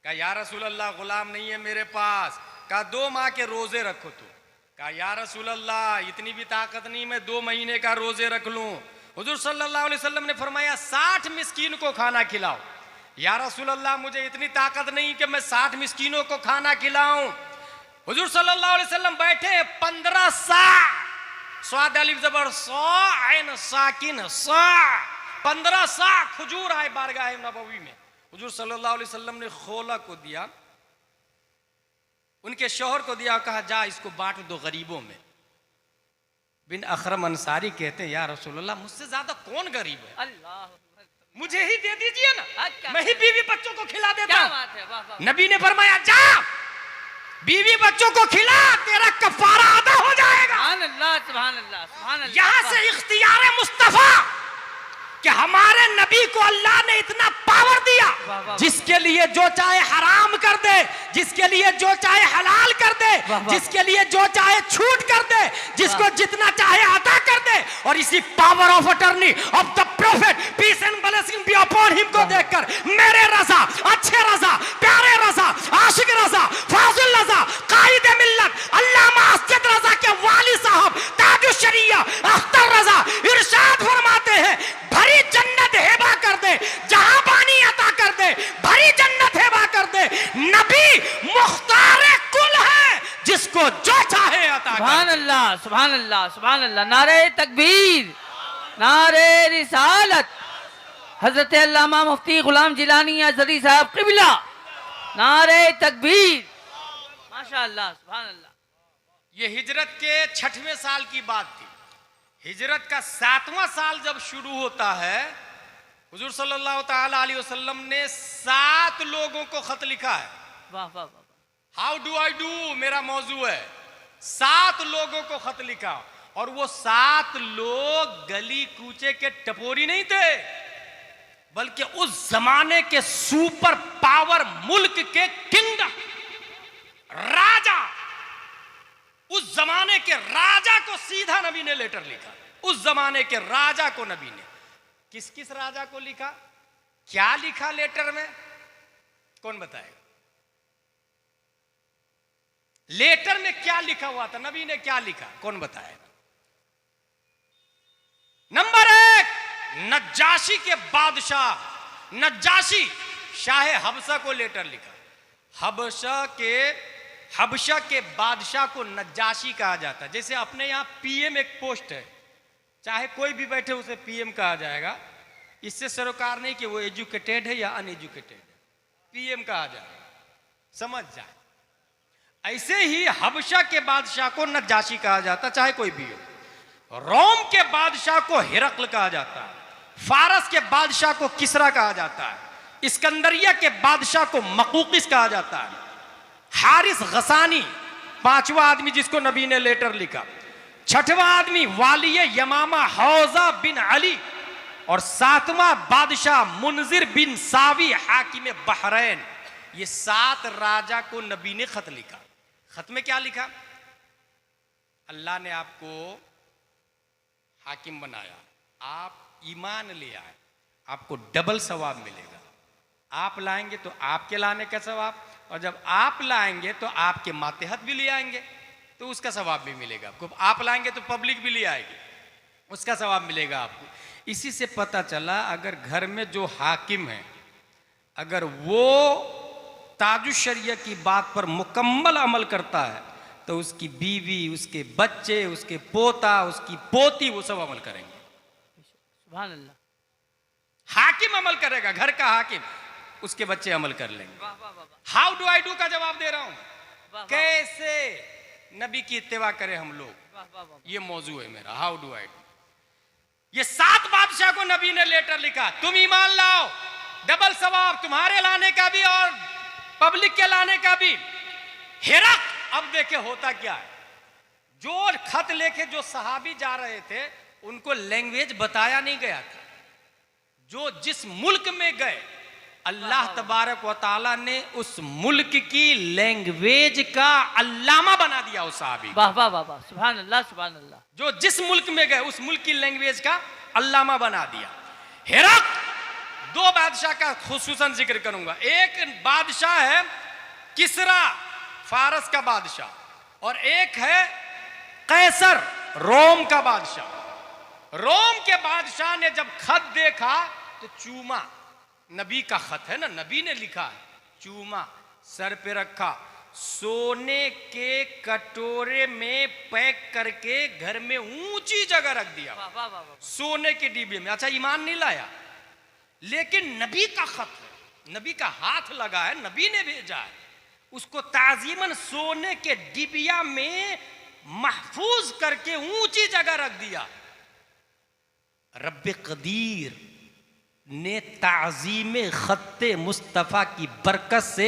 कहा या रसूल अल्लाह गुलाम नहीं है मेरे पास। कहा 2 माह के रोजे रखो तो। कहा या रसूल अल्लाह इतनी भी ताकत नहीं, मैं 2 महीने का रोजे रख लूं। हुजूर सल्लल्लाहु अलैहि वसल्लम ने फरमाया 60 मिस्कीन को खाना खिलाओ। या रसूल अल्लाह मुझे इतनी ताकत नहीं कि मैं 60 मिस्कीनों को खाना खिलाऊं। हुजूर सल्लल्लाहु अलैहि वसल्लम बैठे 15 सा, स्वाद अलिफ जबर सौ ऐन साकिन सा, 15 सा खजूर आए बारगाह नबवी में। हुजूर सल्लल्लाहु अलैहि वसल्लम ने खोला को दिया, उनके शौहर को दिया, कहा जा इसको बांट दो गरीबों में। बिन अखरम अंसारी कहते हैं या रसूल अल्लाह मुझसे ज्यादा कौन गरीब है, अल्लाह, मुझे ही दे दीजिए ना, क्या मैं ही बीवी बच्चों को खिला देता क्या हूं। बात है, वाह वाह। नबी ने फरमाया जा बीवी बच्चों को खिला, तेरा कफारा अदा हो जाएगा। सुभान अल्लाह, सुभान अल्लाह, सुभान अल्लाह। यहां से इख्तियार मुस्तफा कि हमारे नबी को अल्लाह ने इतना पावर दिया, वाह, वाह, जिसके लिए जो चाहे हराम कर दे, जिसके लिए जो चाहे हलाल कर दे, वाह, वाह, जिसके लिए जो चाहे छूट कर दे, जिसको जितना चाहे अता कर दे। और इसी power of attorney of the prophet peace and blessing be upon him को देखकर मेरे रजा, अच्छे रजा, प्यारे रजा, आशिक रजा, फाजिल रजा, कायद मिल्लत अल्लामा असद रजा के वाली साहब ताजुश शरिया अख्तर रजा इरशाद फरमाते हैं भरी जन्नत हेबा कर दे, जहां पानी अता कर दे, भरी जन्नत हेबा कर दे। नबी मुख्तार कुल है, जिसको जो चाहे अता कर सुभान दे। अल्लाह, सुभान अल्लाह, सुभान अल्लाह। नारे तकबीर, नारे रिसालत। हजरत अल्लामा मुफ्ती गुलाम जिलानी अज़हरी साहब क़िबला, नारे तकबीर, माशाअल्लाह, सुभान अल्लाह। ये हिजरत के 6वें साल की बात थी। हिजरत का 7वां साल जब शुरू होता है, हुजूर सल्लल्लाहु तआला अलैहि वसल्लम ने 7 लोगों को खत लिखा है। वाह वाह वाह। हाउ डू आई डू मेरा मौजू है। 7 लोगों को खत लिखा, और वो 7 लोग गली कूचे के टपोरी नहीं थे, बल्कि उस जमाने के सुपर पावर मुल्क के किंगडम राजा, उस जमाने के राजा को सीधा नबी ने लेटर लिखा। उस जमाने के राजा को नबी ने किस किस राजा को लिखा, क्या लिखा लेटर में, कौन बताएगा? लेटर में क्या लिखा हुआ था, नबी ने क्या लिखा, कौन बताएगा? नंबर 1, नज्जाशी के बादशाह, नज्जाशी शाह हबशा को लेटर लिखा। हबशा के बादशाह को नज्जाशी कहा जाता है। जैसे अपने यहां पीएम एक पोस्ट है, चाहे कोई भी बैठे उसे पीएम कहा जाएगा। इससे सरोकार नहीं कि वो एजुकेटेड है या अनएजुकेटेड है, पीएम कहा जाएगा, समझ जाए। ऐसे ही हबशा के बादशाह को नज्जाशी कहा जाता, चाहे कोई भी हो। रोम के बादशाह को हिरक्ल कहा जाता है, फारस के बादशाह को किसरा कहा जाता है, इस्कंदरिया के बादशाह को मकूकिस कहा जाता है। हारिस गसानी 5वां आदमी जिसको नबी ने लेटर लिखा। 6वां आदमी वाली यमामा हौजा बिन अली, और 7वां बादशाह मुनजिर बिन सावी हाकिम बहरैन। ये 7 राजा को नबी ने खत लिखा। खत में क्या लिखा? अल्लाह ने आपको हाकिम बनाया, आप ईमान ले आए, आपको डबल सवाब मिलेगा। आप लाएंगे तो आपके लाने का सवाब, और जब आप लाएंगे तो आपके मातेहत भी ले आएंगे तो उसका सवाब भी मिलेगा आपको। आप लाएंगे तो पब्लिक भी ले आएगी, उसका सवाब मिलेगा आपको। इसी से पता चला अगर घर में जो हाकिम है, अगर वो ताजुश शरिया की बात पर मुकम्मल अमल करता है तो उसकी बीवी, उसके बच्चे, उसके पोता, उसकी पोती, वो सब अमल करेंगे। सुभान अल्लाह। हाकिम अमल करेगा, घर का हाकिम, उसके बच्चे अमल कर लेंगे। वाह वाह वाह वाह। हाउ डू आई डू का जवाब दे रहा हूं। वाह। कैसे नबी की इत्तिबा करें हम लोग, वाह वाह वाह। ये मौजू है मेरा। How do I do. ये 7 बादशाह को नबी ने लेटर लिखा, तुम ईमान लाओ, डबल सवाब तुम्हारे लाने का भी और पब्लिक के लाने का भी। हिरक, अब देखे होता क्या है, जो खत लेके जो सहाबी जा रहे थे उनको लैंग्वेज बताया नहीं गया था। जो जिस मुल्क में गए, अल्लाह तबारक व ताला ने उस मुल्क की लैंग्वेज का अल्लामा बना दिया उस सहाबी। वाह वाह वाह वाह, सुभान अल्लाह सुभान अल्लाह। जो जिस मुल्क में गए उस मुल्क की लैंग्वेज का अल्लामा बना दिया। हिरक, 2 बादशाह का खुसूसन जिक्र करूंगा। एक बादशाह है किसरा, फारस का बादशाह, और एक है कैसर, रोम का बादशाह। रोम के बादशाह ने जब खत देखा तो चूमा, नबी का खत है ना, नबी ने लिखा है, चूमा, सर पे रखा, सोने के कटोरे में पैक करके घर में ऊंची जगह रख दिया, वाह वाह वाह वाह। सोने के डिब्बे में। अच्छा, ईमान नहीं लाया, लेकिन नबी का खत है, नबी का हाथ लगा है, नबी ने भेजा है, उसको ताजीमन सोने के डिबिया में महफूज करके ऊंची जगह रख दिया। रब्बे कदीर ने ताजीम खत्ते मुस्तफा की बरकत से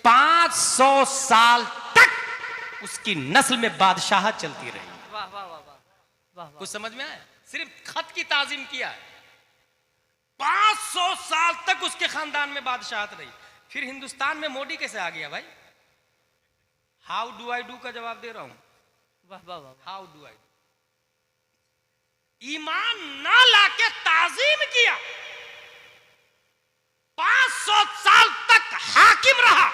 500 साल तक उसकी नस्ल में बादशाह चलती रही। वाह वाह वाह वाह वाह। कुछ समझ में आया? सिर्फ खत की ताजीम किया है, 500 साल तक उसके खानदान में बादशाहत रही। फिर हिंदुस्तान में मोदी कैसे आ गया भाई? हाउ डू आई डू का जवाब दे रहा हूं। वाह वाह वाह। हाउ डू आई, ईमान ना लाके ताजीम किया, 500 साल तक हाकिम रहा,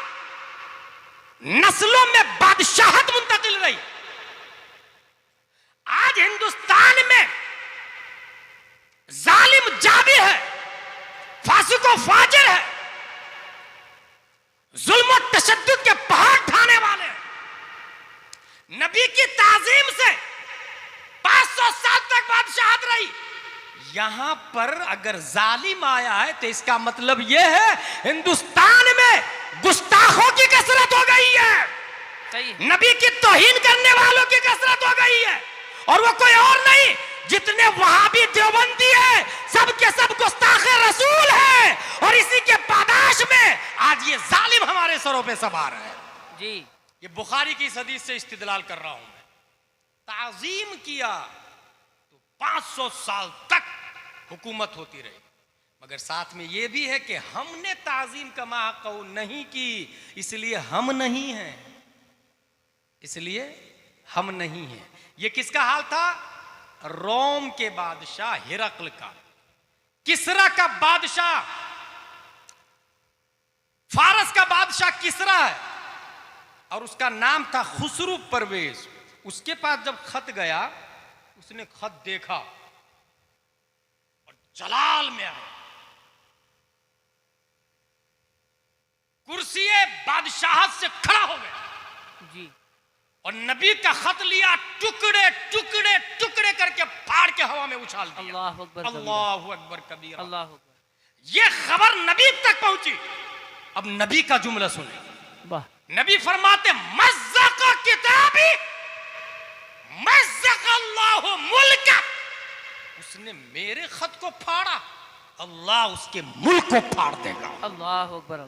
नस्लों में बादशाहत मुंतकिल रही। आज हिंदुस्तान में जालिम जाबिर है, फासिको फाजिर है, जुल्म और तशद्दुद के पहाड़ ढाने वाले हैं। नबी की ताजीम से 500 साल तक बादशाहत रही। यहां पर अगर जालिम आया है तो इसका मतलब यह है हिंदुस्तान में गुस्ताखों की कसरत हो गई है, सही है। नबी की तौहीन करने वालों की कसरत हो गई है, और वो कोई और नहीं, जितने वहाबी देवबंदी है सब के सब गुस्ताखे रसूल है, और इसी के पादाश में आज ये जालिम हमारे सरों पे सवार है जी। ये बुखारी की इस हदीस से इस्तिदलाल कर रहा हूं मैं। ताजीम किया तो 500 साल तक हुकूमत होती रही, मगर साथ में यह भी है कि हमने ताजीम का माक़ऊ नहीं की, इसलिए हम नहीं हैं, इसलिए हम नहीं हैं। यह किसका हाल था? रोम के बादशाह हिरकल का। किसरा का बादशाह, फारस का बादशाह किसरा है, और उसका नाम था खुसरू परवेज। उसके पास जब खत गया, उसने खत देखा और जलाल में आया, कुर्सी बादशाहत से खड़ा हो गया जी। और नबी का खत लिया, टुकड़े टुकड़े टुकड़े करके फाड़ के हवा में उछाल दिया। अल्लाह अकबर, अल्लाहु अकबर कबीरा। अल्लाह अकबर। ये खबर नबी तक पहुंची। अब नबी का जुमला सुने। वाह। नबी फरमाते, मज़्ज़क़ किताबी मज़्ज़क़ अल्लाहु मुल्क। उसने मेरे खत को फाड़ा, अल्लाह उसके मुल्क को फाड़ देगा। अल्लाह अकबर,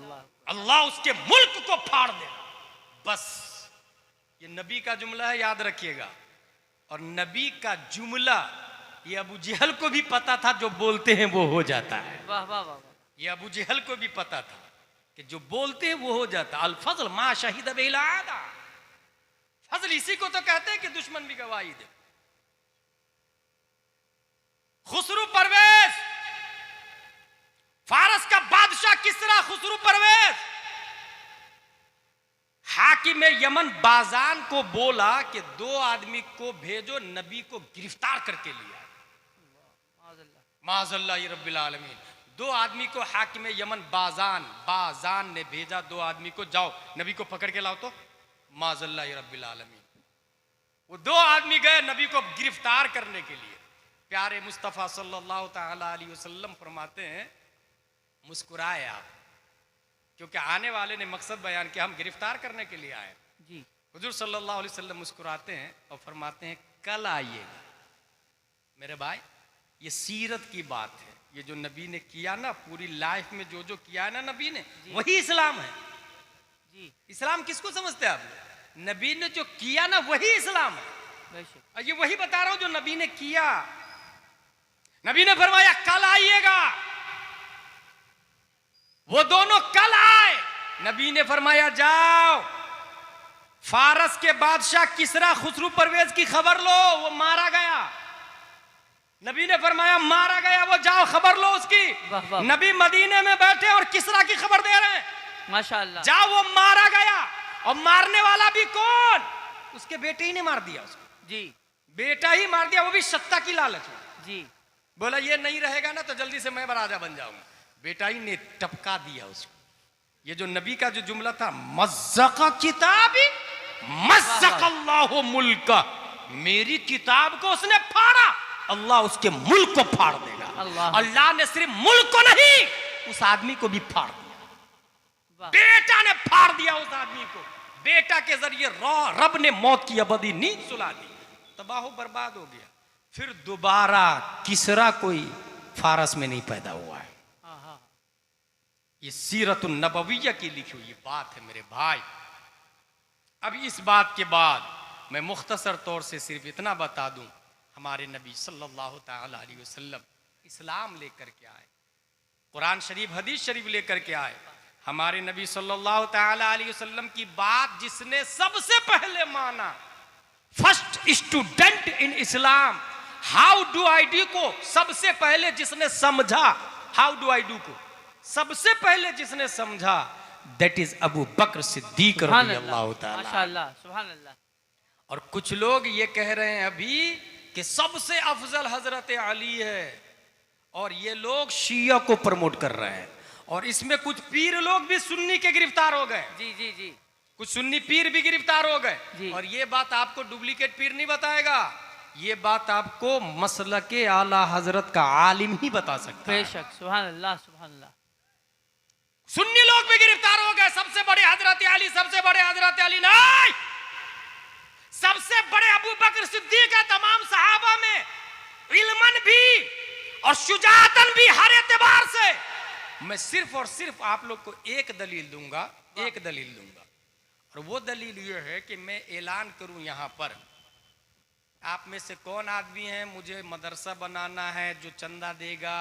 अल्लाह उसके मुल्क को फाड़ देगा। बस ये नबी का जुमला है, याद रखिएगा। और नबी का जुमला ये अबू जहल को भी पता था, जो बोलते हैं वो हो जाता है। वाह वाह वाह। ये अबू जहल को भी पता था कि जो बोलते हैं वो हो जाता। अल फजल मा शहीद बिल आदा। फजल इसी को तो कहते हैं कि दुश्मन भी गवाही दे। खुसरू परवेज, फारस का बादशाह किसरा खुसरू परवेज, हाकिम यमन बाजान को बोला कि 2 आदमी को भेजो, नबी को गिरफ्तार करके लिया। माज़अल्लाह रब्बिल आलमीन। 2 आदमी को हाकिम यमन बाजान ने भेजा, 2 आदमी को, जाओ नबी को पकड़ के लाओ। तो माज़अल्लाह रब्बिल आलमीन, वो 2 आदमी गए नबी को गिरफ्तार करने के लिए। प्यारे मुस्तफ़ा सल्लल्लाहु तआला अलैहि वसल्लम फरमाते हैं, मुस्कुराए आप, क्योंकि आने वाले ने मकसद बयान किया, हम गिरफ्तार करने के लिए आए। हुजूर सल्लल्लाहु अलैहि वसल्लम मुस्कुराते हैं और फरमाते हैं कल आइएगा। मेरे भाई, ये सीरत की बात है। ये जो नबी ने किया ना, पूरी लाइफ में जो जो किया है ना नबी ने, वही इस्लाम है जी। इस्लाम किसको समझते हैं आप लोग? नबी ने जो किया ना वही इस्लाम है। बेशक। और ये वही बता रहा हूं जो नबी ने किया। नबी ने फरमाया कल आइएगा, वो दोनों कल आए। नबी ने फरमाया जाओ फारस के बादशाह किसरा खुसरू परवेज की खबर लो, वो मारा गया। नबी ने फरमाया मारा गया, वो जाओ खबर लो उसकी। वाह वाह। नबी मदीने में बैठे और किसरा की खबर दे रहे हैं, माशाअल्लाह। जाओ वो मारा गया। और मारने वाला भी कौन? उसके बेटे ही ने मार दिया उसको। जी बेटा ही मार दिया, वो भी सत्ता की लालच में। जी। बोला ये नहीं रहेगा ना तो जल्दी से मैं राजा बन जाऊंगा। बेटा ही ने टपका दिया उसको। ये जो नबी का जो जुमला था, मज़्ज़क़ किताबी मज़्ज़क़ल्लाहु मुल्क, मेरी किताब को उसने फाड़ा, अल्लाह उसके मुल्क को फाड़ देगा। अल्लाह ने सिर्फ मुल्क को नहीं, उस आदमी को भी फाड़ दिया। बेटा ने फाड़ दिया उस आदमी को। बेटा के जरिए रब ने मौत की अबदी नींद सुला दी, तबाह बर्बाद हो गया। फिर दोबारा किसरा कोई फारस में नहीं पैदा हुआ है। ये सीरत नबविय्या की लिखी हुई बात है मेरे भाई। अब इस बात के बाद मैं मुख्तसर तौर से सिर्फ इतना बता दूं, हमारे नबी सल्लल्लाहु ताला अलैहि वसल्लम इस्लाम लेकर के आए, कुरान शरीफ हदीस शरीफ लेकर के आए। हमारे नबी सल्लल्लाहु ताला अलैहि वसल्लम की बात जिसने सबसे पहले माना, first student in Islam, how do I do को सबसे पहले जिसने समझा, हाउ डू आई डू को सबसे पहले जिसने समझा, दैट इज अबू बकर सिद्दीक रज़ियल्लाहु ताला। माशाअल्लाह, सुभान अल्लाह। और कुछ लोग ये कह रहे हैं अभी कि सबसे अफजल हजरत अली है, और ये लोग शिया को प्रमोट कर रहे हैं। और इसमें कुछ पीर लोग भी सुन्नी के गिरफ्तार हो गए। जी जी जी। कुछ सुन्नी पीर भी गिरफ्तार हो गए। जी। और ये बात आपको डुप्लीकेट पीर नहीं बताएगा, ये बात आपको मसलके आला हजरत का आलिम ही बता सकता है। बेशक, सुभान अल्लाह, सुभान अल्लाह। सुन्नी लोग भी गिरफ्तार हो गए। सबसे बड़े हजरत अली, सबसे बड़े हजरत अली नहीं, सबसे बड़े अबू बकर सिद्दीक है। तमाम सहाबा में इल्मन भी और शुजाअतन भी, हर एतबार से। मैं सिर्फ और सिर्फ आप लोग को एक दलील दूंगा, एक दलील दूंगा, और वो दलील ये है कि मैं ऐलान करूं यहां पर, आप में से कौन आदमी है मुझे मदरसा बनाना है जो चंदा देगा?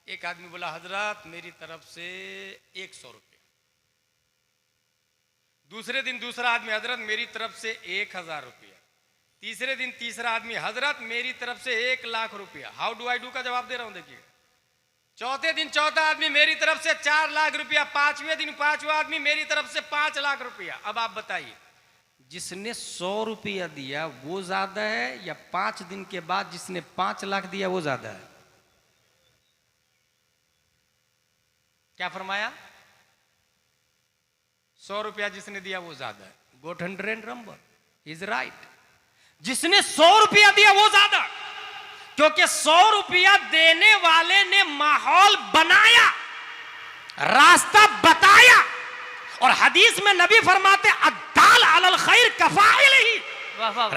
एक आदमी बोला हजरत मेरी तरफ से 100 रुपये। दूसरे दिन दूसरा आदमी हजरत मेरी तरफ से 1000 रुपया। तीसरे दिन तीसरा आदमी हजरत मेरी तरफ से 1,00,000 रुपया। हाउ डू आई डू का जवाब दे रहा हूं, देखिए। चौथे दिन चौथा आदमी मेरी तरफ से 4 लाख रुपया। पांचवें दिन पांचवा आदमी मेरी तरफ से 5 लाख रुपया। अब आप बताइए, जिसने 100 रुपया दिया वो ज्यादा है या 5 दिन के बाद जिसने 5 लाख दिया वो ज्यादा है? क्या फरमाया? 100 रुपया जिसने दिया वो ज्यादा है। गोट 100 नंबर इज राइट। जिसने 100 रुपया दिया वो ज्यादा, क्योंकि 100 रुपया देने वाले ने माहौल बनाया, रास्ता बताया। और हदीस में नबी फरमाते अद्दाल अलल खैर कफाइल ही,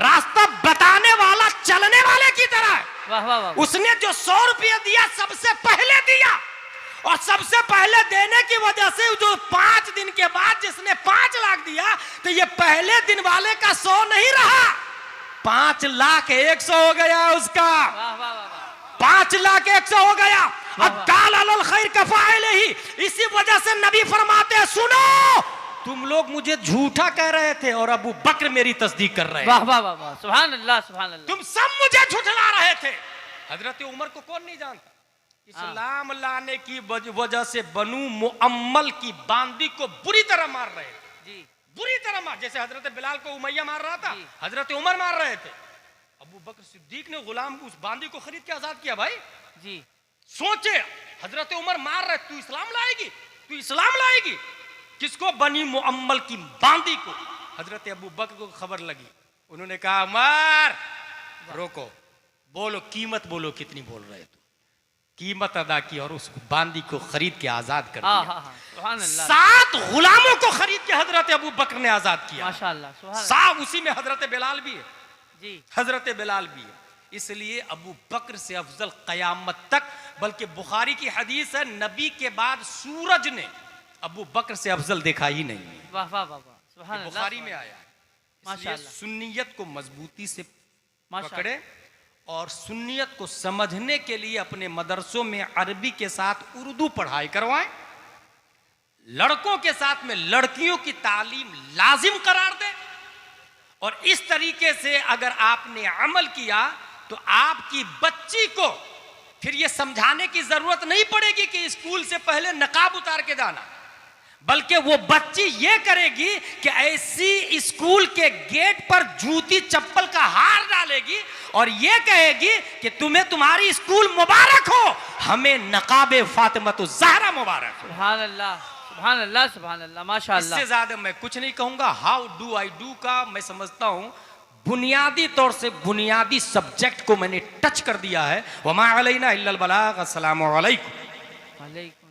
रास्ता बताने वाला चलने वाले की तरह है। वाह वाह वाह। उसने जो 100 रुपया दिया सबसे पहले दिया, और सबसे पहले देने की वजह से जो 5 दिन के बाद जिसने 5 लाख दिया, तो ये पहले दिन वाले का 100 नहीं रहा, 5 लाख 100 हो गया उसका। 5 लाख 100 हो गया। अद्दाल अलल खैर कफाइल ही। इसी वजह से नबी फरमाते हैं, सुनो तुम लोग मुझे झूठा कह रहे थे और अबू बकर मेरी तस्दीक कर रहे हैं। वाह वाह वाह वाह, सुभान अल्लाह, सुभान अल्लाह। तुम सब मुझे झुठला रहे थे। हजरत उमर को कौन नहीं जानता? इस्लाम लाने की वजह से बनु मुअम्मल की बांदी को बुरी तरह मार रहे थे जी, बुरी तरह मार। जैसे हजरत बिलाल को उमैया मार रहा था, हजरत उमर मार रहे थे। अबू बकर सिद्दीक ने गुलाम उस बांदी को खरीद के आजाद किया। भाई जी, सोचे हजरत उमर मार रहे, तू इस्लाम लाएगी, तू इस्लाम लाएगी? किसको? बनी मुअम्मल की बांदी को। हजरत अबू बकर को खबर लगी, उन्होंने कहा उमर रोको, बोलो कीमत बोलो कितनी बोल रहे तू? कीमत अदा की और उस बांदी को खरीद के आजाद कर हाँ दिया। हाँ हाँ सुभान अल्लाह 7 गुलामों को खरीद के हजरत अबू बकर ने आजाद किया। माशाअल्लाह सुभान साहब उसी में हजरत बिलाल भी है, जी हजरत बिलाल भी है। इसलिए अबू बकर से अफजल कयामत तक, बल्कि बुखारी की हदीस है, नबी के बाद सूरज ने अबू बकर से अफजल देखा ही नहीं। वाह वाह वाह वाह सुभान ये अल्लाह बुखारी में आया है। इसलिए माशाअल्लाह। सुन्नियत को मजबूती से माशाअल्लाह। पकड़े और सुन्नियत को समझने के लिए अपने मदरसों में अरबी के साथ उर्दू पढ़ाई करवाएं। लड़कों के साथ में लड़कियों की तालीम लाजिम करार दें। और इस तरीके से अगर आपने अमल किया तो आपकी बच्ची को फिर यह समझाने की जरूरत नहीं पड़ेगी कि स्कूल से पहले नकाब उतार के जाना, बल्कि वो बच्ची ये करेगी कि ऐसी स्कूल के गेट पर जूती चप्पल का हार डालेगी और ये कहेगी कि तुम्हें तुम्हारी स्कूल मुबारक हो, हमें नकाबे फातिमतु ज़हरा मुबारक हो। सुभान अल्लाह सुभान अल्लाह सुभान अल्लाह माशाअल्लाह। इससे ज्यादा मैं कुछ नहीं कहूंगा। हाउ डू आई डू का मैं समझता हूं बुनियादी तौर से बुनियादी सब्जेक्ट को मैंने टच कर दिया है। वमा अलैना इल्लल बलाग। अस्सलामु अलैकुम। वालेकुम